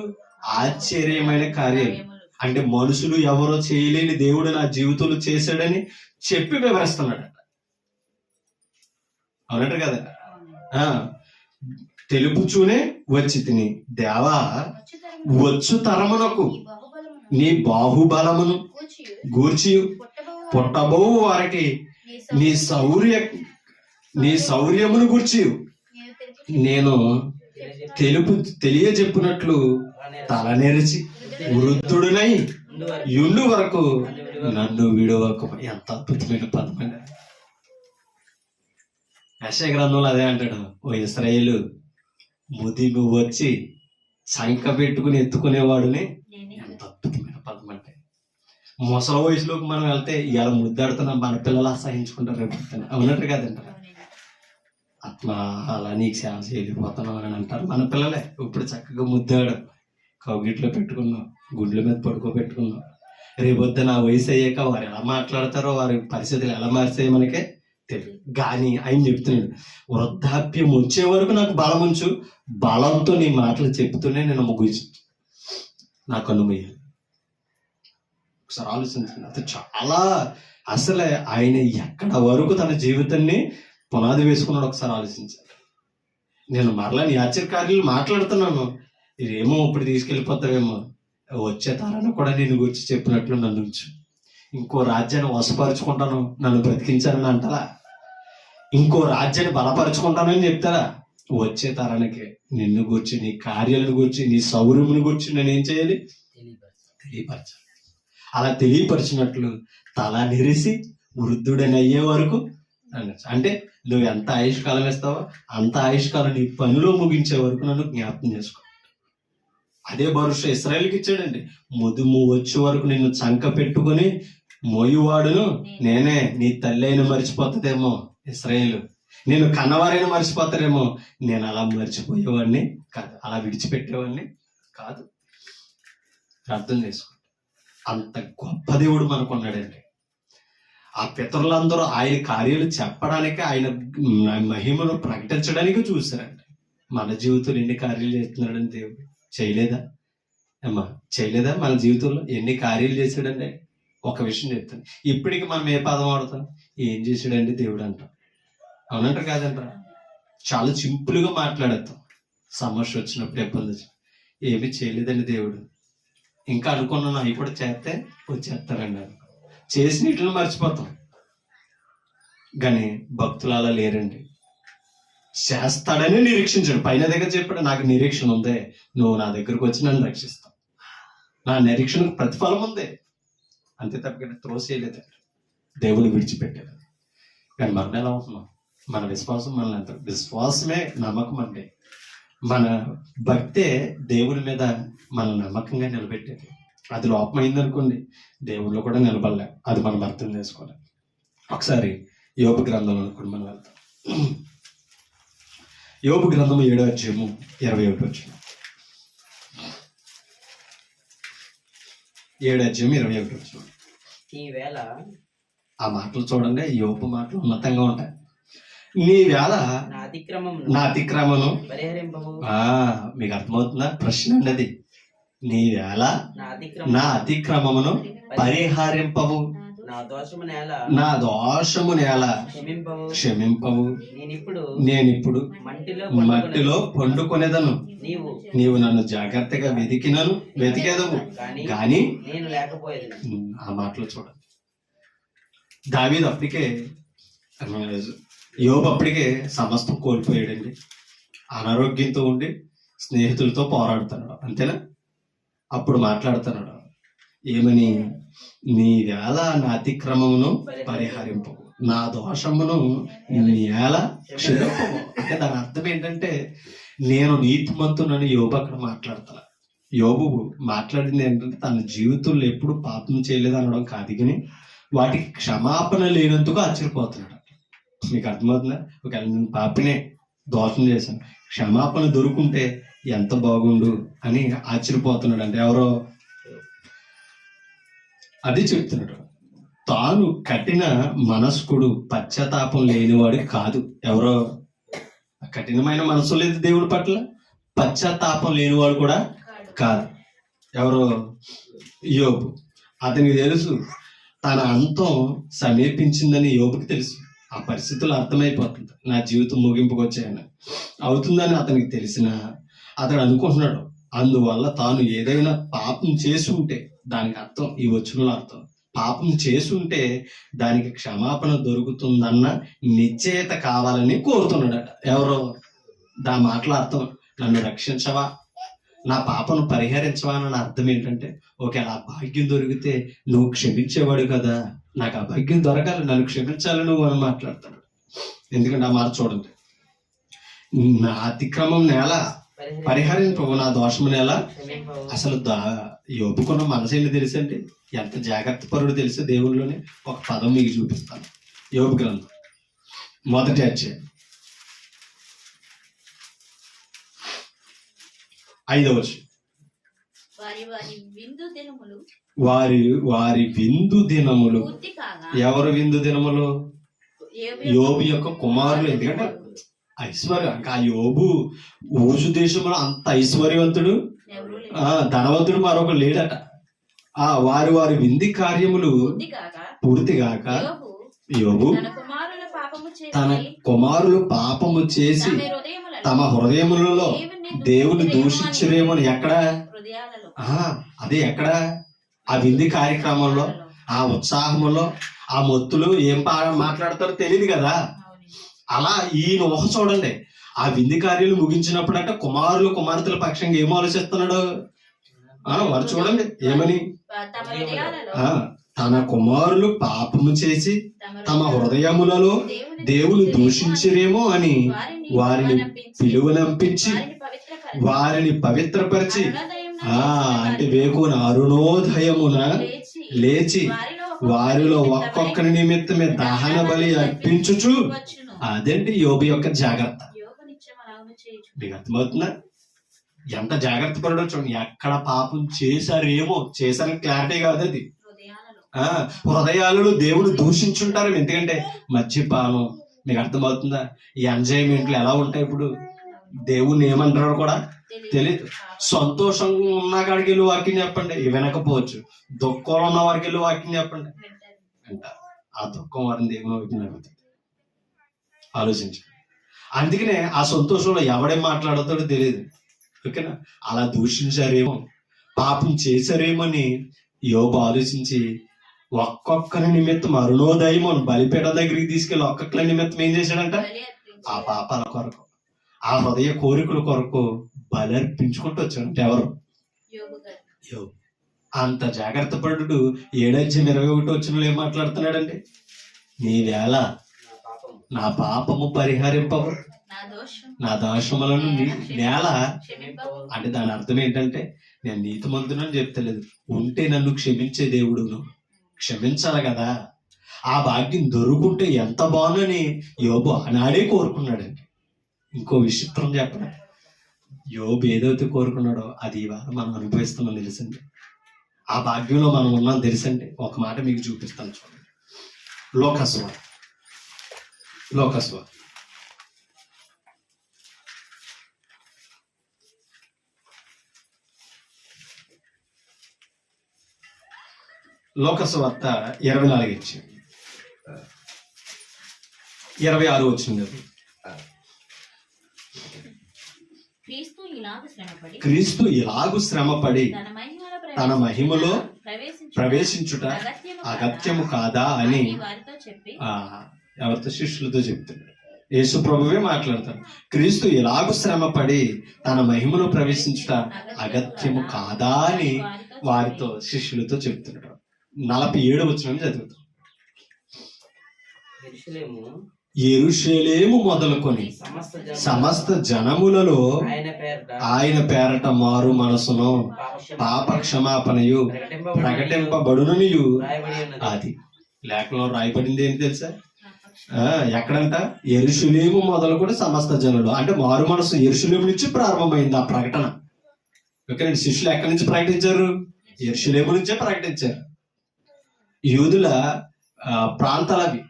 ఆశ్చర్యమైన కార్యాలు. అంటే మనుషులు ఎవరో చేయలేని దేవుడు నా జీవితంలో చేశాడని చెప్పి వివరిస్తున్నాడు. అవునట్టు కదా? తెలుపుచూనే వచ్చి తిని దేవా వచ్చు తరమునకు నీ బాహుబలమును గూర్చి పుట్టబో వారికి నీ శౌర్యమును గూర్చి నేను తెలియజెప్పినట్లు తలనెరిచి వృద్ధుడునై యుండు వరకు నన్ను విడువకు. ఎంత అద్భుతమైన పదం అండి. యెషయా గ్రంథంలో అదే అంటాడు, ఓ ఇశ్రాయేలు ముది నువ్వు వచ్చి సంక పెట్టుకుని ఎత్తుకునేవాడుని. ఎంత అద్భుతమైన పదం అంటే. ముసలి వయసులోకి మనం వెళ్తే ఇవాళ ముద్దాడుతున్నాం, మన పిల్లలు అసహించుకుంటారు రేపు. అవునట్టు కదంటారు. ఆత్మ అలా నీకు సేవ చేయలేకపోతున్నావు అని అంటారు మన పిల్లలే. ఇప్పుడు చక్కగా ముద్దాడు కౌగిట్లో పెట్టుకున్నాం, గుండెల మీద పడుకోబెట్టుకున్నాం. రేపొద్దు నా వయసు అయ్యాక వారు ఎలా మాట్లాడతారో, వారి పరిస్థితులు ఎలా మారిస్తాయో మనకే తెలియదు. కానీ ఆయన చెప్తున్నాడు, వృద్ధాప్యం వచ్చే వరకు నాకు బలం ఉంచు, బలంతో నీ మాటలు చెప్తూనే నేను ముగించు, నాకు అనుమయ్యాలి. ఒకసారి ఆలోచించండి. అది చాలా అసలే ఆయన ఎక్కడ వరకు తన జీవితాన్ని పునాది వేసుకున్నాడు ఒకసారి ఆలోచించాలి. నేను మరలా నీ ఆశ్చర్యకార్యాలు మాట్లాడుతున్నాను, ఇదేమో ఇప్పుడు తీసుకెళ్ళిపోతావేమో, వచ్చే తరాన్ని కూడా నేను గురించి చెప్పినట్లు నన్ను ఉంచు. ఇంకో రాజ్యాన్ని వశపరుచుకుంటాను, నన్ను బ్రతికించానని అంటారా? ఇంకో రాజ్యాన్ని బలపరుచుకుంటానని చెప్తారా? వచ్చే తరానికి నిన్ను గురించి, నీ కార్యాలను గురించి, నీ సౌర్యముని గురించి నేనేం చేయాలి? తెలియపరచాలి. అలా తెలియపరిచినట్లు తల నెరిసి వృద్ధుడని అయ్యే వరకు అంటే నువ్వు ఎంత ఆయుష్కాలం ఇస్తావో అంత ఆయుష్కాలం నీ పనిలో ముగించే వరకు నన్ను జ్ఞాపకం చేసుకో. అదే భరోసా ఇశ్రాయేలుకి ఇచ్చాడండి. ముదుము వచ్చే వరకు నిన్ను చంక పెట్టుకుని మోయువాడును నేనే. నీ తల్లి అయినా మర్చిపోతుందేమో ఇశ్రాయేలు, నేను కన్నవారైనా మర్చిపోతారేమో, నేను అలా మర్చిపోయేవాడిని కాదు, అలా విడిచిపెట్టేవాడిని కాదు. అర్థం చేసుకో, అంత గొప్ప దేవుడు మనకున్నాడండి. ఆ పితరులందరూ ఆయన కార్యాలు చెప్పడానికి, ఆయన మహిమను ప్రకటించడానికి చూశారండి. మన జీవితంలో ఎన్ని కార్యాలు చేస్తున్నాడని దేవుడు చేయలేదా? అమ్మా చేయలేదా? మన జీవితంలో ఎన్ని కార్యాలు చేశాడండి. ఒక విషయం చెప్తాను, ఇప్పటికి మనం ఏ పదం వాడతాం? ఏం చేశాడండి దేవుడు అంటాం. అవునంటారు కాదంటారా? చాలా సింపుల్గా మాట్లాడతాం. సమస్య వచ్చినప్పుడు, ఇబ్బంది వచ్చి ఏమి చేయలేదండి దేవుడు. ఇంకా అనుకున్నాను అవి కూడా చేస్తే వచ్చేస్తారండి. చేసిన ఇట్లా మర్చిపోతాం. కానీ భక్తులు అలా లేరండి. చేస్తాడని నిరీక్షించాడు. పైన దగ్గర చెప్పాడు, నాకు నిరీక్షణ ఉందే, నువ్వు నా దగ్గరకు వచ్చి నన్ను రక్షిస్తావు, నా నిరీక్షణకు ప్రతిఫలం ఉంది. అంతే తప్ప త్రోసేయలేదు, దేవుని విడిచిపెట్టాడు. కానీ మనం ఎలా ఉంటున్నాం? మన విశ్వాసం మనల్ని ఎంత, విశ్వాసమే నమ్మకం అండి. మన భక్తే దేవుని మీద మన నమ్మకంగా నిలబెట్టేది. అది లోపమైంది అనుకోండి, దేవుళ్ళు కూడా నిలబడలే. అది మనం అర్థం చేసుకోవాలి. ఒకసారి యోబు గ్రంథంలో అనుకోండి మనం వెళ్తాం. యోబు గ్రంథం 7వ అధ్యాయము 21 వచ్చిన 7వ అధ్యాయం 21 వచ్చిన ఈవేళ ఆ మాటలు చూడండి, యోబు మాటలు ఉన్నతంగా ఉంటాయి. నీ వేళ నా అతిక్రమమును పరిహరింపవు. మీకు అర్థమవుతుందా ప్రశ్న అండి అది? నీ వేళ నా అతిక్రమమును పరిహరింపవు, నా దోషము నేల క్షమింపవు. నేనిప్పుడు మట్టిలో పండుకొనేదను, నీవు నన్ను జాగ్రత్తగా వెతికేదవు కానీ ఆ మాటలు చూడండి. దావీదు అప్పటికే, యోబు అప్పటికే సమస్తం కోల్పోయాడండి. అనారోగ్యంతో ఉండి స్నేహితులతో పోరాడుతున్నాడు, అంతేనా? అప్పుడు మాట్లాడుతున్నాడు ఏమని? నీ వేళ నా అతిక్రమమును పరిహరింపవు, నా దోషమును నీ వేళ క్షమింపవు. అంటే దాని అర్థం ఏంటంటే, నేను నీతిమంతునని యోబు అక్కడ మాట్లాడతా. యోబు మాట్లాడింది ఏంటంటే, తన జీవితంలో ఎప్పుడు పాపం చేయలేదు అనడం కాదు, కానీ వాటికి క్షమాపణ లేనందుకు ఆశ్చర్యపోతున్నాడు. మీకు అర్థమవుతుందా? ఒకవేళ నేను పాపనే దోషం చేశాను, క్షమాపణ దొరుకుంటే ఎంత బాగుండు అని ఆశ్చర్యపోతున్నాడు. అంటే ఎవరో అది చెప్తున్నాడు. తాను కఠిన మనస్కుడు పశ్చాత్తాపం లేనివాడు కాదు. ఎవరో కఠినమైన మనసు లేదు దేవుడి పట్ల, పశ్చాత్తాపం లేనివాడు కూడా కాదు. ఎవరో యోబు. అతనికి తెలుసు తన అంతం సమీపించిందని. యోబుకి తెలుసు, ఆ పరిస్థితులు అర్థమైపోతుంది, నా జీవితం ముగింపుకు వచ్చాయని అవుతుందని అతనికి తెలిసిన అతడు అనుకుంటున్నాడు. అందువల్ల తాను ఏదైనా పాపం చేసి ఉంటే, దానికి అర్థం ఈ వచనంలో అర్థం, పాపం చేసి ఉంటే దానికి క్షమాపణ దొరుకుతుందన్న నిశ్చయత కావాలని కోరుతున్నాడట. ఎవరో దా మాటల అర్థం, నన్ను రక్షించవా, నా పాపను పరిహరించవా అని అర్థం ఏంటంటే, ఒకవేళ ఆ భాగ్యం దొరికితే నువ్వు క్షమించేవాడు కదా, నాకు ఆ భాగ్యం దొరకాలి, నన్ను క్షమించాలి నువ్వు అని మాట్లాడతాడు. ఎందుకంటే ఆ మాట చూడండి, నా అతిక్రమం నేల పరిహరింపవు, నా దోషము నేల. అసలు యోబుకున్న మనసు ఏంటి తెలుసండి? ఎంత జాగ్రత్త పరుడు తెలుసు దేవుళ్ళలోనే. ఒక పదం మీకు చూపిస్తాను. యోబు గ్రంథం 1వ అధ్యాయం 5వ వచనం. వారి విందు దినములు. ఎవరు విందు దినములు? యోబు యొక్క కుమారులు. ఎందుకంటే ఐశ్వర్యం, ఆ యోబు ఊజు దేశంలో అంత ఐశ్వర్యవంతుడు, ధనవంతుడు మరొకరు లేడట. వారి వింది కార్యములు పూర్తిగాక యోబు తన కుమారులు పాపము చేసి తమ హృదయములలో దేవుని దూషించరేమని. ఎక్కడ? అదే ఎక్కడ? ఆ వింది కార్యక్రమంలో, ఆ ఉత్సాహములో, ఆ మొత్తులు ఏం మాట్లాడతారో తెలియదు కదా. అలా ఈయన ఊహ చూడండి. ఆ వింది కార్యాలు ముగించినప్పుడు అంటే కుమారులు కుమార్తెల పక్షంగా ఏం ఆలోచిస్తున్నాడు? వారు చూడండి ఏమని, తన కుమారులు పాపము చేసి తమ హృదయములలో దేవుని దూషించరేమో అని వారిని పిలువనంపించి వారిని పవిత్రపరిచి, అంటే వేకున అరుణోదయమున లేచి వారిలో ఒక్కొక్కరి నిమిత్తమే దహన బలి అర్పించుచు. అదేంటి యోబు యొక్క జాగ్రత్త. మీకు అర్థమవుతుందా? ఎంత జాగ్రత్త పడో చూడండి. ఎక్కడ పాపం చేశారేమో, చేశారని క్లారిటీ కాదు అది. హృదయాలను దేవుడు దూషించుంటారు. ఎందుకంటే మద్యపానం, మీకు అర్థమవుతుందా? ఈ ఎంజాయ్మెంట్లు ఎలా ఉంటాయి ఇప్పుడు, దేవుణ్ణి ఏమంటారో కూడా తెలియదు. సంతోషంగా ఉన్న కాడికి వెళ్ళి వాక్యం చెప్పండి, వినకపోవచ్చు. దుఃఖంలో ఉన్న వారికి వెళ్ళి వాక్యం చెప్పండి అంట, ఆ దుఃఖం వారిని దేవుని వైపు నడుపుతుంది. ఆలోచించండి. అందుకనే ఆ సంతోషంలో ఎవడేం మాట్లాడతాడో తెలియదు. ఓకేనా? అలా దూషించారేమో, పాపం చేశారేమని యోబు ఆలోచించి ఒక్కొక్కరి నిమిత్తం అరుణోదయం బలిపీఠం దగ్గరికి తీసుకెళ్ళి ఒక్కొక్కరి నిమిత్తం ఏం చేశాడంట? ఆ పాపాల కొరకు, ఆ హృదయ కోరికల కొరకు బలి అర్పించుకుంటూ వచ్చాడంటే ఎవరు? యోబు. అంత జాగ్రత్త పడు 7:21 వచనంలో ఏం మాట్లాడుతున్నాడండి? నీ వేళ నా పాపము పరిహరింపవు, నా దోషములను నేల క్షమింపవు. అంటే దాని అర్థం ఏంటంటే నేను నీతిమంతునని చెప్తలేదు, ఉంటే నన్ను క్షమించే దేవుడు నువ్వు క్షమించాలి కదా. ఆ భాగ్యం దొరుకుంటే ఎంత బాగుందని యోబు ఆనాడే కోరుకున్నాడండి. ఇంకో విచిత్రం చెప్పడం, యోబు ఏదైతే కోరుకున్నాడో అది ఇవాళ మనం అనుభవిస్తున్నాం తెలుసండి. ఆ భాగ్యంలో మనం ఉన్నాం తెలుసండి. ఒక మాట మీకు చూపిస్తాను చూడండి. లోకస్వార్త లోకస్వార్త 24 ఇచ్చి 26 వచ్చింది. అది క్రీస్తు ఇలాగు శ్రమపడి తన మహిమలో ప్రవేశించుట అగత్యము కాదా అని ఎవరితో? శిష్యులతో చెప్తున్నాడు. యేసు ప్రభువే మాట్లాడతాడు. క్రీస్తు ఇలాగు శ్రమపడి తన మహిమలో ప్రవేశించుట అగత్యము కాదా అని వారితో శిష్యులతో చెప్తున్నాడు. 47 వచనం చదువుతాం. యెరూషలేము మొదలుకొని సమస్త జనములలో ఆయన పేరట మారు మనసును పాప క్షమాపణయు ప్రకటింపబడుననియు. అది లేఖలో రాయబడింది ఏంటి తెలుసా? ఎక్కడంట? యెరూషలేము మొదలుకొని సమస్త జనులు, అంటే మారు మనసు యెరూషలేము నుంచి ప్రారంభమైంది ఆ ప్రకటన. ఓకేనండి. శిష్యులు ఎక్కడి నుంచి ప్రకటించారు? యెరూషలేము నుంచే ప్రకటించారు. యూదుల ప్రాంతాలవి.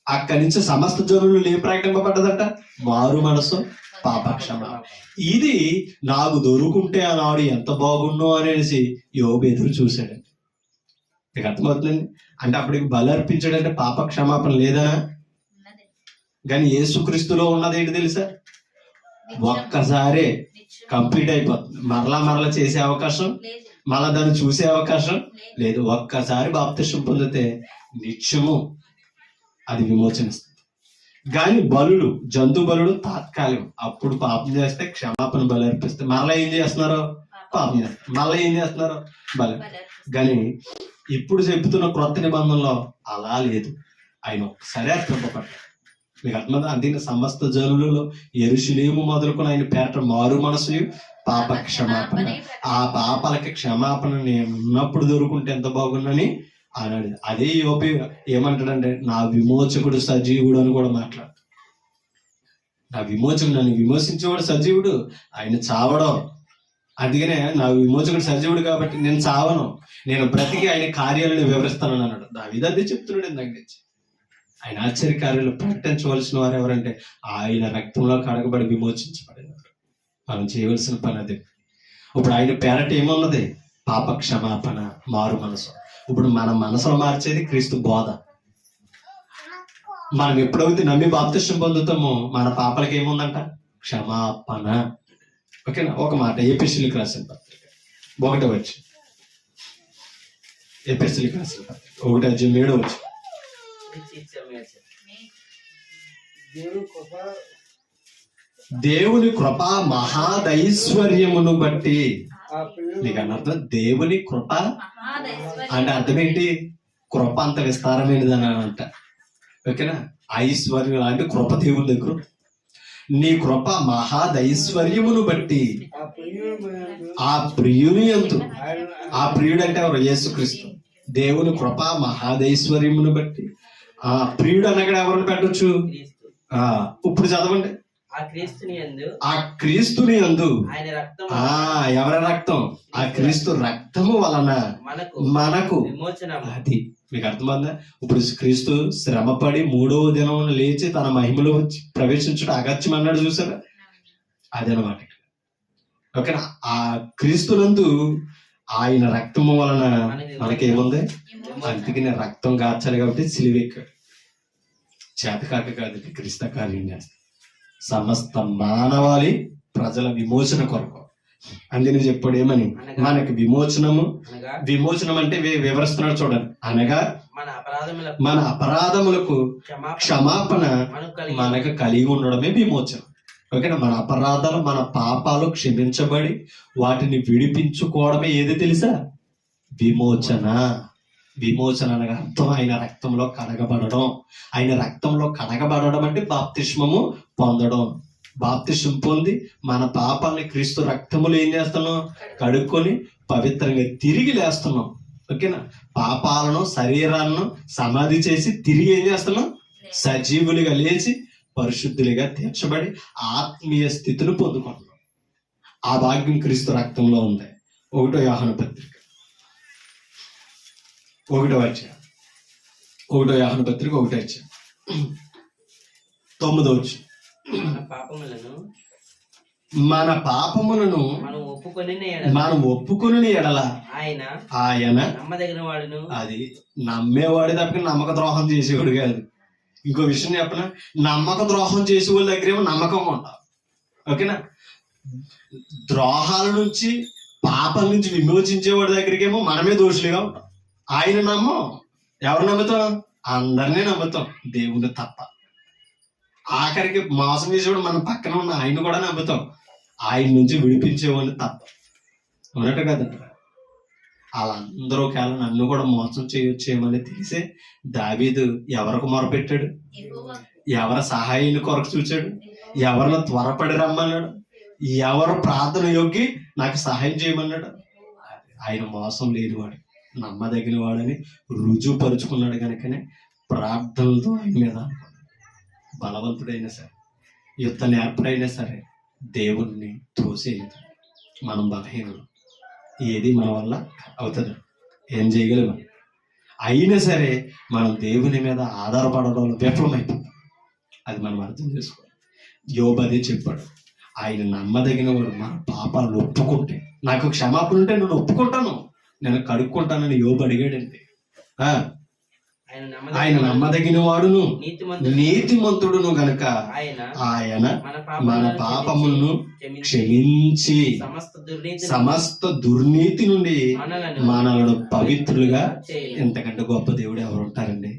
అక్కడి నుంచి సమస్త జనులు ఏం ప్రకటింపబడ్డదట? మారు మనసు పాపక్షమ. ఇది నాకు దొరుకుంటే ఆనాడు ఎంత బాగుండో అనేసి యోబు ఎదురు చూశాడండి. మీకు అర్థమవుతుందండి. అంటే అప్పటికి బలి అర్పించాడంటే పాప క్షమాపణ లేదా? కానీ యేసుక్రీస్తులో ఉన్నది ఏంటి తెలుసా? ఒక్కసారే కంప్లీట్ అయిపోతుంది. మరలా చేసే అవకాశం, మళ్ళా దాన్ని చూసే అవకాశం లేదు. ఒక్కసారి బాప్తిసం పొందితే నిత్యము అది విమోచనిస్తుంది. కానీ బలులు, జంతు బలులు తాత్కాలికం. అప్పుడు పాపం చేస్తే క్షమాపణ బలి అర్పిస్తే మరలా ఏం చేస్తున్నారు? పాపం చేస్తారు. మళ్ళీ ఏం చేస్తున్నారు? బలి. కానీ ఇప్పుడు చెబుతున్న క్రొత్త నిబంధనలో అలా లేదు. ఆయన ఒక్కసారి అర్పింపబడ్డాడు. మీకు అర్థమైందా? అందుకే సమస్త జనులలో యెరూషలేము మొదలుకొని ఆయన పేరట మారు మనసు పాప క్షమాపణ. ఆ పాపాలకి క్షమాపణ నేను ఉన్నప్పుడు దొరుకుంటే ఎంత బాగుందని అన్నాడు. అదే యోబు ఏమంటాడంటే నా విమోచకుడు సజీవుడు అని కూడా మాట్లాడు. నా విమోచకుడు, నన్ను విమోచించేవాడు సజీవుడు, ఆయన చావడం. అందుకనే నా విమోచకుడు సజీవుడు కాబట్టి నేను చావను, నేను బ్రతికి ఆయన కార్యాలను వివరిస్తానని అన్నాడు. దావీదు అదే చెప్తున్నాడు ఇందాక నుంచి. ఆయన ఆశ్చర్య కార్యాలు ప్రకటించవలసిన వారు ఎవరంటే ఆయన రక్తంలో కడగబడి విమోచించబడినారు. మనం చేయవలసిన పని అదే. ఇప్పుడు ఆయన పేరట ఏమున్నది? పాప క్షమాపణ, మారు మనసు. ఇప్పుడు మన మనసులో మార్చేది క్రీస్తు బోధ. మనం ఎప్పుడైతే నమ్మి బాప్తిసం పొందుతామో మన పాపలకి ఏముందంట? క్షమాపణ. ఓకేనా? ఒక మాట ఎపిసిలకు రాసిన పత్రిక 1వ వచ్చి ఎపిసిలకు రాసిన పత్రిక 1:7 వచ్చి దేవుని కృపా మహాదైశ్వర్యమును బట్టి. నీకు అర్థం? దేవుని కృప అంటే అర్థం ఏంటి? కృప అంత విస్తారమైనదని అంట. ఓకేనా? ఐశ్వర్యం అంటే కృప దేవుని దగ్గర. నీ కృప మహాదైశ్వర్యమును బట్టి ఆ ప్రియుని యందు. ఆ ప్రియుడు అంటే ఎవరు? యేసుక్రీస్తు. దేవుని కృప మహాదైశ్వర్యమును బట్టి. ఆ ప్రియుడు అనగా ఎవరిని పెట్టొచ్చు? ఇప్పుడు చదవండి. ఆ క్రీస్తుని యందు ఎవరి రక్తం? ఆ క్రీస్తు రక్తము వలన మనకు అది. మీకు అర్థమైందా? ఇప్పుడు క్రీస్తు శ్రమపడి 3వ దినం లేచి తన మహిమలో ప్రవేశించుట అగత్యం అన్నాడు, చూసారా? అదనమాట. ఓకేనా? ఆ క్రీస్తునందు ఆయన రక్తము వలన మనకేముంది? అందుకనే రక్తం గార్చాలి కాబట్టి సిలువెక్కాడు. చేతకాక కాదు, క్రీస్తు కార్యం చేస్తాడు సమస్త మానవాళి ప్రజల విమోచన కొరకు. అందుకని చెప్పాడు ఏమని? మనకి విమోచనం అంటే వివరిస్తున్నాడు చూడండి. అనగా మన అపరాధములకు క్షమాపణ మనకు కలిగి ఉండడమే విమోచనం. ఓకేనా? మన అపరాధాలు, మన పాపాలు క్షమించబడి వాటిని విడిపించుకోవడమే ఏది తెలుసా? విమోచన. విమోచన అనగా అర్థం ఆయన రక్తంలో కడగబడడం. ఆయన రక్తంలో కడగబడడం అంటే బాప్తిస్మము పొందడం. బాప్తిసం పొంది మన పాపాలని క్రీస్తు రక్తములు ఏం చేస్తున్నాం? కడుక్కొని పవిత్రంగా తిరిగి లేస్తున్నాం. ఓకేనా? పాపాలను శరీరాలను సమాధి చేసి తిరిగి ఏం చేస్తున్నాం? సజీవులుగా లేచి పరిశుద్ధులుగా తీర్చబడి ఆత్మీయ స్థితిని పొందుకుంటున్నాం. ఆ భాగ్యం క్రీస్తు రక్తంలో ఉంది. 1 యోహాను పత్రిక 1వ అధ్యాయం 1 యోహాను పత్రిక 1వ అధ్యాయం 9వ వచనం. మన పాపములను మనం ఒప్పుకొని ఎడల ఆయన నమ్మదగిన వాడును. అది నమ్మేవాడి తప్ప నమ్మక ద్రోహం చేసేవాడు కాదు. ఇంకో విషయం చెప్పనా, నమ్మక ద్రోహం చేసే వాళ్ళ దగ్గరేమో నమ్మకంగా ఉంటాం. ఓకేనా? ద్రోహాల నుంచి పాపాల నుంచి విమోచించేవాడి దగ్గరికేమో మనమే దోషులుగా ఉంటాం. ఆయన నమ్మం. ఎవరు నమ్ముతాం? అందరినీ నమ్ముతాం, దేవుడు తప్ప. ఆఖరికి మోసం చేసేవాడు మన పక్కన ఉన్న ఆయన కూడా నమ్ముతాం, ఆయన నుంచి విడిపించేవాడిని తప్ప. ఉన్నట్టు కదంట. వాళ్ళందరూ ఒకవేళ నన్ను కూడా మోసం చేయొచ్చేమని తెలిసే దావీదు ఎవరికి మొరపెట్టాడు? ఎవరి సహాయాన్ని కొరకు చూచాడు? ఎవరిని త్వరపడి రమ్మన్నాడు? ఎవరు ప్రార్థన యొగ్గి నాకు సహాయం చేయమన్నాడు? ఆయన మోసం లేనివాడు, నమ్మదగిన వాడని రుజువుపరుచుకున్నాడు కనుకనే ప్రార్థనలతో ఆయన మీద బలవంతుడైనా సరే, యుద్ధ నేర్పడైనా సరే దేవుణ్ణి తోసేయదు. మనం బలహీనులు, ఏది మన వల్ల అవుతుంది, ఏం చేయగలము? అయినా సరే మనం దేవుని మీద ఆధారపడడంలో విఫలమైపోతాం. అది మనం అర్థం చేసుకోవాలి. యోబు అదే చెప్పాడు, ఆయన నమ్మదగిన వాడు. మన పాపాలను ఒప్పుకుంటే, నాకు క్షమాపణ ఉంటే నేను ఒప్పుకుంటాను, నేను కడుక్కుంటానని యోబు అడిగాడండి. ఆయన నమ్మదగిన వాడును నీతిమంతుడును గనుక ఆయన మన పాపములను క్షమించి సమస్త దుర్నీతి నుండి మనలను పవిత్రులుగా. ఎంతకంటే గొప్ప దేవుడు ఎవరు ఉంటారండి?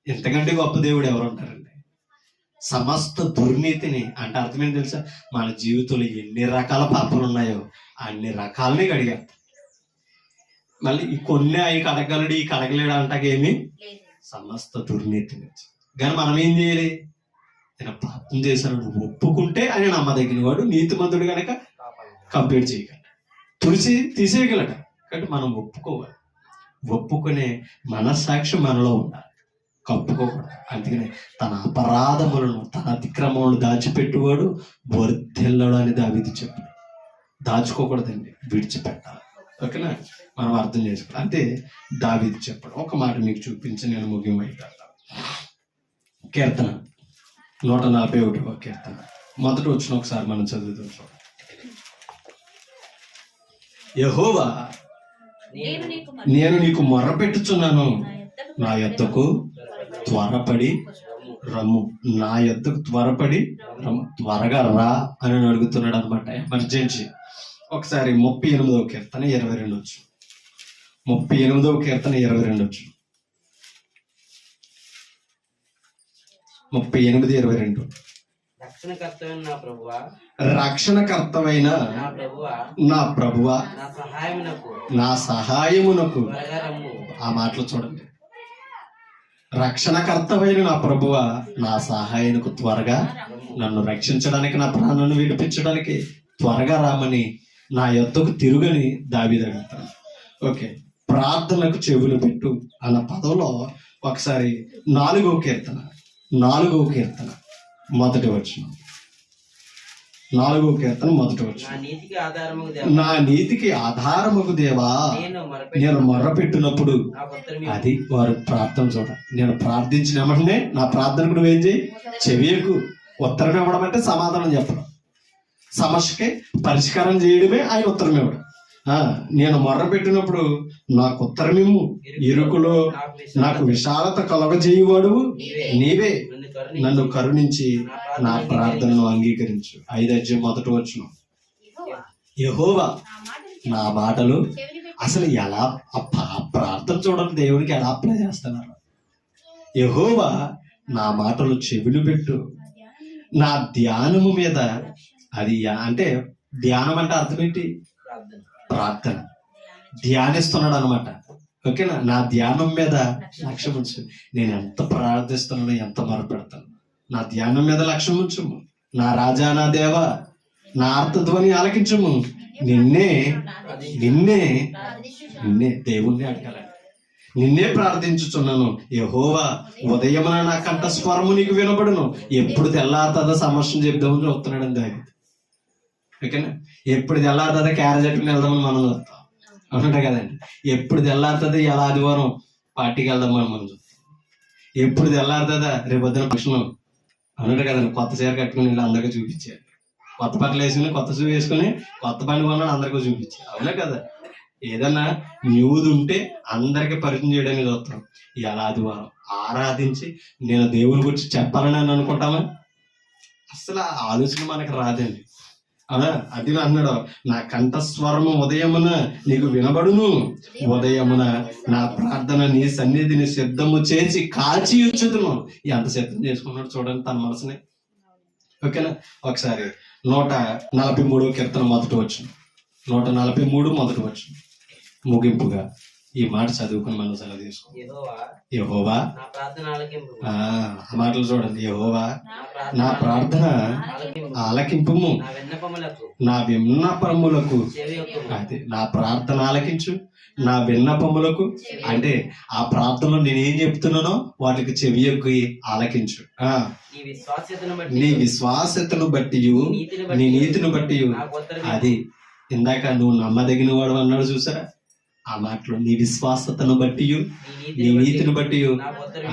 ఎంతకంటే గొప్ప దేవుడు ఎవరు ఉంటారండి? సమస్త దుర్నీతిని అంటే అర్థమేంటి తెలుసా? మన జీవితంలో ఎన్ని రకాల పాపాలు ఉన్నాయో అన్ని రకాలని కడిగా. మళ్ళీ ఈ కొన్ని అవి కడగలడు, ఈ కడగలేడు అంటాకేమి సమస్త దుర్నీతి నుంచి. కానీ మనం ఏం చేయాలి? ఆయన పాపం చేశాడు ఒప్పుకుంటే ఆయన నమ్మదగిన వాడు, నీతిమంతుడు కనుక కంప్లీట్ చేయగలడు, తుడిచి తీసేయగలడు. కాబట్టి మనం ఒప్పుకోవాలి. ఒప్పుకునే మనస్సాక్షి మనలో ఉండాలి, కప్పుకోకూడదు. అందుకనే తన అపరాధములను తన అతిక్రమములను దాచిపెట్టువాడు వర్ధిల్లడు అని దావీదు చెప్పాడు. దాచుకోకూడదండి, విడిచిపెట్టాలి. ఓకేనా? మనం అర్థం చేసుకోవాలి. అంటే దావీదు చెప్పాడు. ఒక మాట మీకు చూపించి నేను ముగింపైపోతాను. కీర్తన 141వ కీర్తన మొదటి వచ్చిన ఒకసారి మనం చదువుతాం. చూడండి. యెహోవా, నేను నీకు మొర్రపెట్టుచున్నాను, నా యొద్దకు త్వరపడి రమ్ము. నా యొద్దకు త్వరపడి రమ్ము, త్వరగా రా అని అడుగుతున్నాడు అనమాట. ఎమర్జెన్సీ. ఒకసారి 38వ కీర్తన 22 వచ్చు. 38వ కీర్తన 22 వచ్చు. 38:22. రక్షణకర్తమైన నా ప్రభువా నా సహాయమునకు. ఆ మాటలు చూడండి. రక్షణకర్తమైన నా ప్రభువా నా సహాయమునకు త్వరగా నన్ను రక్షించడానికి, నా ప్రాణాన్ని విడిపించడానికి త్వరగా రామని, నా యొద్దకు తిరుగని దావీదు అడుగుతాను. ఓకే, ప్రార్థనకు చెవులు పెట్టు అన్న పదంలో ఒకసారి 4వ కీర్తన మొదటి వచనం. 4వ కీర్తన మొదటి వచనం. నా నీతికి ఆధారముకు దేవా నేను మొర్రపెట్టినప్పుడు. అది వారు ప్రార్థన చూడ. నేను ప్రార్థించిన వెంటనే నా ప్రార్థనకు నువ్వేం చేయి? చెవియకు. ఉత్తరం ఇవ్వడం అంటే సమాధానం చెప్పడం, సమస్యకి పరిష్కారం చేయడమే ఆయన ఉత్తరం ఇవ్వడం. నేను మొర్ర పెట్టినప్పుడు నాకు ఉత్తరమిమ్ము, ఇరుకులో నాకు విశాలత కలగజేయువాడు నీవే, నన్ను కరుణించి నా ప్రార్థనను అంగీకరించు. 5వ మొదటి వచనం. యెహోవా నా మాటలు. అసలు ఎలా ప్రార్థన చూడండి, దేవునికి ఎలా అప్లై చేస్తున్నారు. యెహోవా నా మాటలు చెవిలు పెట్టు, నా ధ్యానము మీద. అది అంటే ధ్యానం అంటే అర్థం ఏంటి? ప్రార్థన. ధ్యానిస్తున్నాడు అనమాట. ఓకేనా? నా ధ్యానం మీద లక్ష్యం ఉంచు. నేను ఎంత ప్రార్థిస్తున్నాను, ఎంత మొరపెడతాను, నా ధ్యానం మీద లక్ష్యం ఉంచు. నా రాజా నా దేవ నా ఆర్తధ్వని ఆలకించుము. నిన్నే నిన్నే నిన్నే దేవుణ్ణి అడగాలండి. నిన్నే ప్రార్థించుచున్నాను యెహోవా, ఉదయమున నా కంఠ స్వరము నీకు వినబడును. ఎప్పుడు తెల్లారుతుందో సమస్యను చెప్దామని చెప్తున్నాడు దాని. ఓకేనా? ఎప్పుడు తెల్లారుతుందో క్యారేజ్ ఎట్టుకుని వెళ్దామని మనం చూస్తాం, అవునంటే కదండి. ఎప్పుడు తెల్లారుతుంది ఎలా ఆదివారం పార్టీకి వెళ్దామని మనం చూస్తాం. ఎప్పుడు తెల్లారుతుందా రేపొద్దున ఫంక్షన్, అవునంటే కదండి. కొత్త చీర కట్టుకుని వెళ్ళి అందరికీ చూపించారు, కొత్త బట్టలు వేసుకుని కొత్త షూ వేసుకుని కొత్త బండి కొన్నాడు అందరికీ చూపించారు, అవునా కదా. ఏదన్నా న్యూస్ ఉంటే అందరికీ పరిచయం చేయడానికి చూస్తాం. ఇలా ఆదివారం ఆరాధించి నేను దేవుని గురించి చెప్పాలని అని అనుకుంటామా? అసలు ఆ ఆలోచన మనకు రాదండి, అవునా. అది అన్నాడు, నా కంఠస్వరము ఉదయమున నీకు వినబడును. ఉదయమున నా ప్రార్థన నీ సన్నిధిని సిద్ధము చేసి కాచి ఉంచుతును. ఎంత సిద్ధం చేసుకున్నాడు చూడండి తన మనసుని. ఓకేనా? ఒకసారి 143 కీర్తన మొదటి వచనం, 143 మొదటి వచనం ముగింపుగా ఈ మాట చదువుకుని మనం సెలవు తీసుకుంటాం. యెహోవా ఆ మాటలు చూడండి. యెహోవా నా ప్రార్థన ఆలకింపుము, నా విన్నపములకు. అది నా ప్రార్థన ఆలకించు, నా విన్నపములకు. అంటే ఆ ప్రార్థనలో నేనేం చెప్తున్నానో వాటికి చెవియొగ్గి ఆలకించు. నీ విశ్వాసతను బట్టి నీ నీతిని బట్టి. అది ఇందాక నువ్వు నమ్మదగిన వాడు అన్నాడు చూసారా ఆ మాటలో. నీ విశ్వాసతను బట్టి నీ నీతిని బట్టి.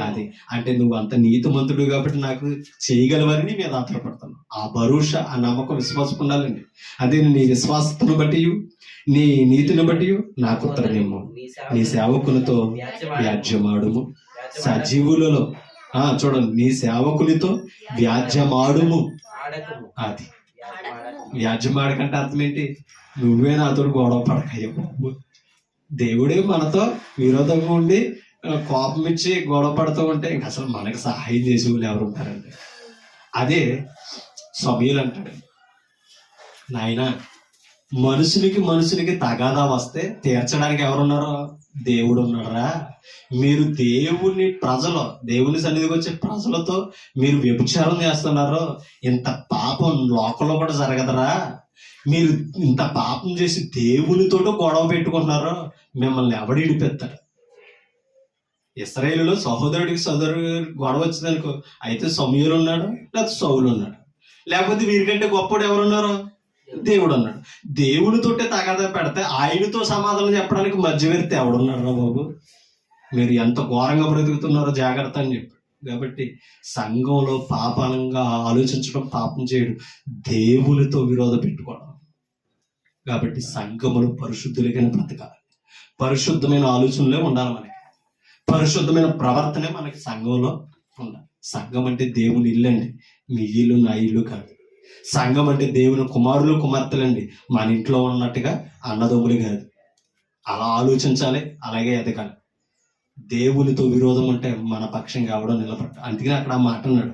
అది అంటే నువ్వు అంత నీతిమంతుడు కాబట్టి నాకు చేయగలవని నీ మీద ఆధారపడతాను. ఆ భరోసా, ఆ నమ్మకం, విశ్వాసం ఉండాలండి. అదే నీ విశ్వాసతను బట్టి నీ నీతిని బట్టి నాకు ఉత్తరమేమో. నీ సేవకులతో వ్యాజ్యమాడుము, సజీవులలో. చూడండి, నీ సేవకులతో వ్యాజ్యమాడుము. అది వ్యాజ్యమాడకంటే అర్థం ఏంటి? నువ్వే నాతో గొడవ పడకయ్య బాబు. దేవుడే మనతో విరోధంగా ఉండి కోపం ఇచ్చి గొడవ పడుతూ ఉంటే ఇంక అసలు మనకి సహాయం చేసే వాళ్ళు ఎవరు ఉంటారండి? అదే సమూయేలు అంటాడు, నాయన మనుషునికి తగాదా వస్తే తీర్చడానికి ఎవరున్నారో? దేవుడు ఉన్నారా. మీరు దేవుని సన్నిధికి వచ్చే ప్రజలతో మీరు వ్యభిచారం చేస్తున్నారో? ఇంత పాపం లోకంలో కూడా జరగదరా? మీరు ఇంత పాపం చేసి దేవునితోటో గొడవ పెట్టుకుంటున్నారో? మిమ్మల్ని ఎవడు ఇడిపెత్తాడు? ఇశ్రాయేలులో సహోదరుడికి గొడవ వచ్చిందనుకో, అయితే సమూయేలు ఉన్నాడు, లేకపోతే సౌలు ఉన్నాడు, లేకపోతే వీరికంటే గొప్పడు ఎవరున్నారు? దేవుడు అన్నాడు. దేవునితోటే తగాదా పెడితే ఆయనతో సమాధానం చెప్పడానికి మధ్యవర్తి ఎవడున్నారా బాబు? మీరు ఎంత ఘోరంగా బ్రతుకుతున్నారో జాగ్రత్త అని చెప్పాడు. కాబట్టి సంఘంలో పాపంగా ఆలోచించడం, పాపం చేయడం, దేవునితో విరోధం పెట్టుకోవడం. కాబట్టి సంఘములు పరిశుద్ధులుగా బ్రతకాలి, పరిశుద్ధమైన ఆలోచనలే ఉండాలి మనకి, పరిశుద్ధమైన ప్రవర్తనే మనకి సంఘంలో ఉండాలి. సంఘం అంటే దేవుని ఇల్లు అండి, మీ ఇల్లు నా ఇల్లు కాదు. సంఘం అంటే దేవుని కుమారులు కుమార్తెలండి, మన ఇంట్లో ఉన్నట్టుగా అన్నదమ్ములు కాదు. అలా ఆలోచించాలి, అలాగే ఎదగాలి. దేవునితో విరోధం ఉంటే మన పక్షం కావడం నిలబట్ట. అందుకని అక్కడ మాట అన్నాడు,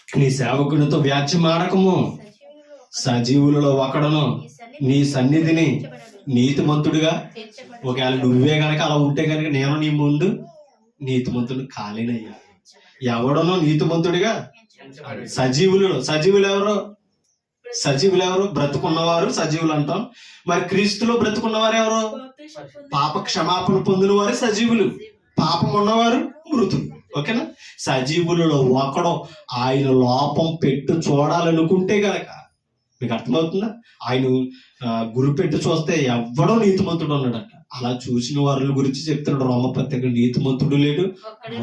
నీ సేవకునితో వ్యాజ్యమాడకము, సజీవులలో ఒకడును నీ సన్నిధిని నీతిమంతుడిగా. ఒకవేళ నువ్వే గనక అలా ఉంటే గనక నేను నీ ముందు నీతిమంతుడు కాలేనయ్యా. ఎవడనో నీతిమంతుడిగా. సజీవులు ఎవరు? బ్రతుకున్నవారు సజీవులు అంటాం. మరి క్రీస్తులో బ్రతుకున్నవారు ఎవరు? పాప క్షమాపణ పొందిన వారు సజీవులు, పాపం ఉన్నవారు మృతులు. ఓకేనా? సజీవులలో ఒకడో ఆయన లోపం పెట్టు చూడాలనుకుంటే గనక, మీకు అర్థమవుతుందా? ఆయన గురి పెట్టి చూస్తే ఎవడో నీతిమంతుడు ఉన్నాడట. అలా చూసిన వారి గురించి చెప్తున్నాడు రోమపత్రిక. నీతిమంతుడు లేడు,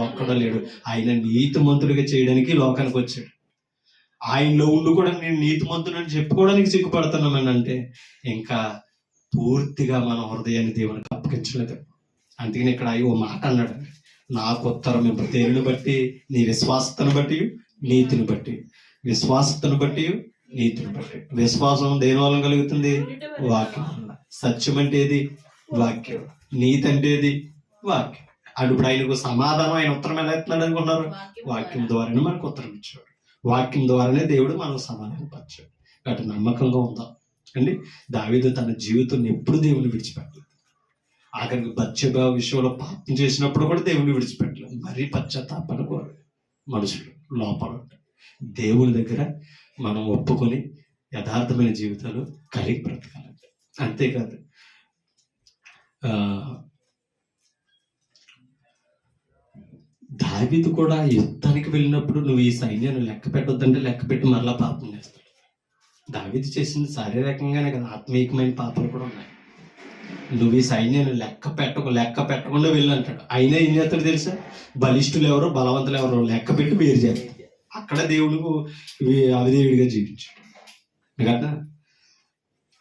ఒక్కడో లేడు. ఆయన నీతిమంతుడిగా చేయడానికి లోకానికి వచ్చాడు. ఆయనలో ఉండి కూడా నేను నీతిమంతుడు అని చెప్పుకోవడానికి సిగ్గుపడుతున్నామని అంటే ఇంకా పూర్తిగా మన హృదయాన్ని దేవునికి అప్పగించలేదు. అందుకని ఇక్కడ ఓ మాట అన్నాడు, నాకు ఉత్తరం ఇప్పుడు దేనిని బట్టి? నీ విశ్వాసతను బట్టి, నీతిని బట్టి. విశ్వాసతను బట్టి, నీతిని బట్టి. విశ్వాసం దేని వల్ల కలుగుతుంది? వాక్యం. సత్యం అంటే ఏది? వాక్యం. నీతి అంటే ఏది? వాక్యం. ఇప్పుడు ఆయనకు సమాధానం, ఆయన ఉత్తరం ఎలా ఎత్తున్నాడు అనుకున్నారు? వాక్యం ద్వారానే మనకు ఉత్తరం ఇచ్చాడు. వాక్యం ద్వారానే దేవుడు మనకు సమాధానం పరిచాడు. కాబట్టి నమ్మకంగా ఉందాం అండి. దావీదు తన జీవితాన్ని ఎప్పుడు దేవుని విడిచిపెట్టలేదు. ఆఖరికి బత్షెబా విషయంలో పాపం చేసినప్పుడు కూడా దేవుని విడిచిపెట్టలేదు. మరీ పశ్చాత్తాపన కోరు మనుషులు లోపల దేవుని దగ్గర మనం ఒప్పుకొని యథార్థమైన జీవితాలు కలిగి బ్రతకాలి. అంతేకాదు ఆ, దావీదు కూడా యుద్ధానికి వెళ్ళినప్పుడు నువ్వు ఈ సైన్యాన్ని లెక్క పెట్టొద్దంటే లెక్క పెట్టి మరలా పాపం చేస్తాడు. దావీదు చేసింది శారీరకంగానే కదా, ఆత్మీయమైన పాపాలు కూడా ఉన్నాయి. నువ్వు ఈ సైన్యాన్ని లెక్క పెట్టకుండా వెళ్ళి అంటాడు. అయినా ఏం చేస్తాడు తెలుసా? బలిష్ఠులు ఎవరో బలవంతులు ఎవరో లెక్క పెట్టి వేరు చేస్తాడు. అక్కడ దేవుడు అవిధేయుడిగా జీవించాడు కదా.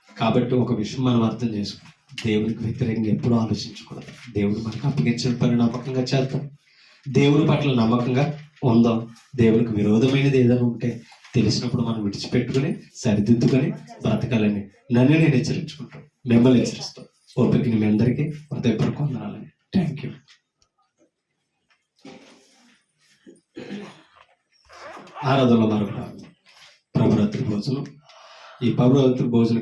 కాబట్టి ఒక విషయం మనం అర్థం చేసుకో, దేవునికి వ్యతిరేకంగా ఎప్పుడూ ఆలోచించకూడదు. దేవుడు మనకు అప్పగించిన పని నమ్మకంగా చేద్దాం, దేవుని పట్ల నమ్మకంగా ఉందాం. దేవునికి విరోధమైనది ఏదైనా ఉంటే తెలిసినప్పుడు మనం విడిచిపెట్టుకుని సరిదిద్దుకొని బ్రతకాలని నన్ను నేను హెచ్చరించుకుంటాను, మిమ్మల్ని హెచ్చరిస్తాం. ఓపిక మీ అందరికీ హృదయపూర్వక వందనాలని. Thank you. ఆరాధనలో మరొక ప్రభురాత్రి భోజనం. ఈ ప్రభురాత్రి భోజనం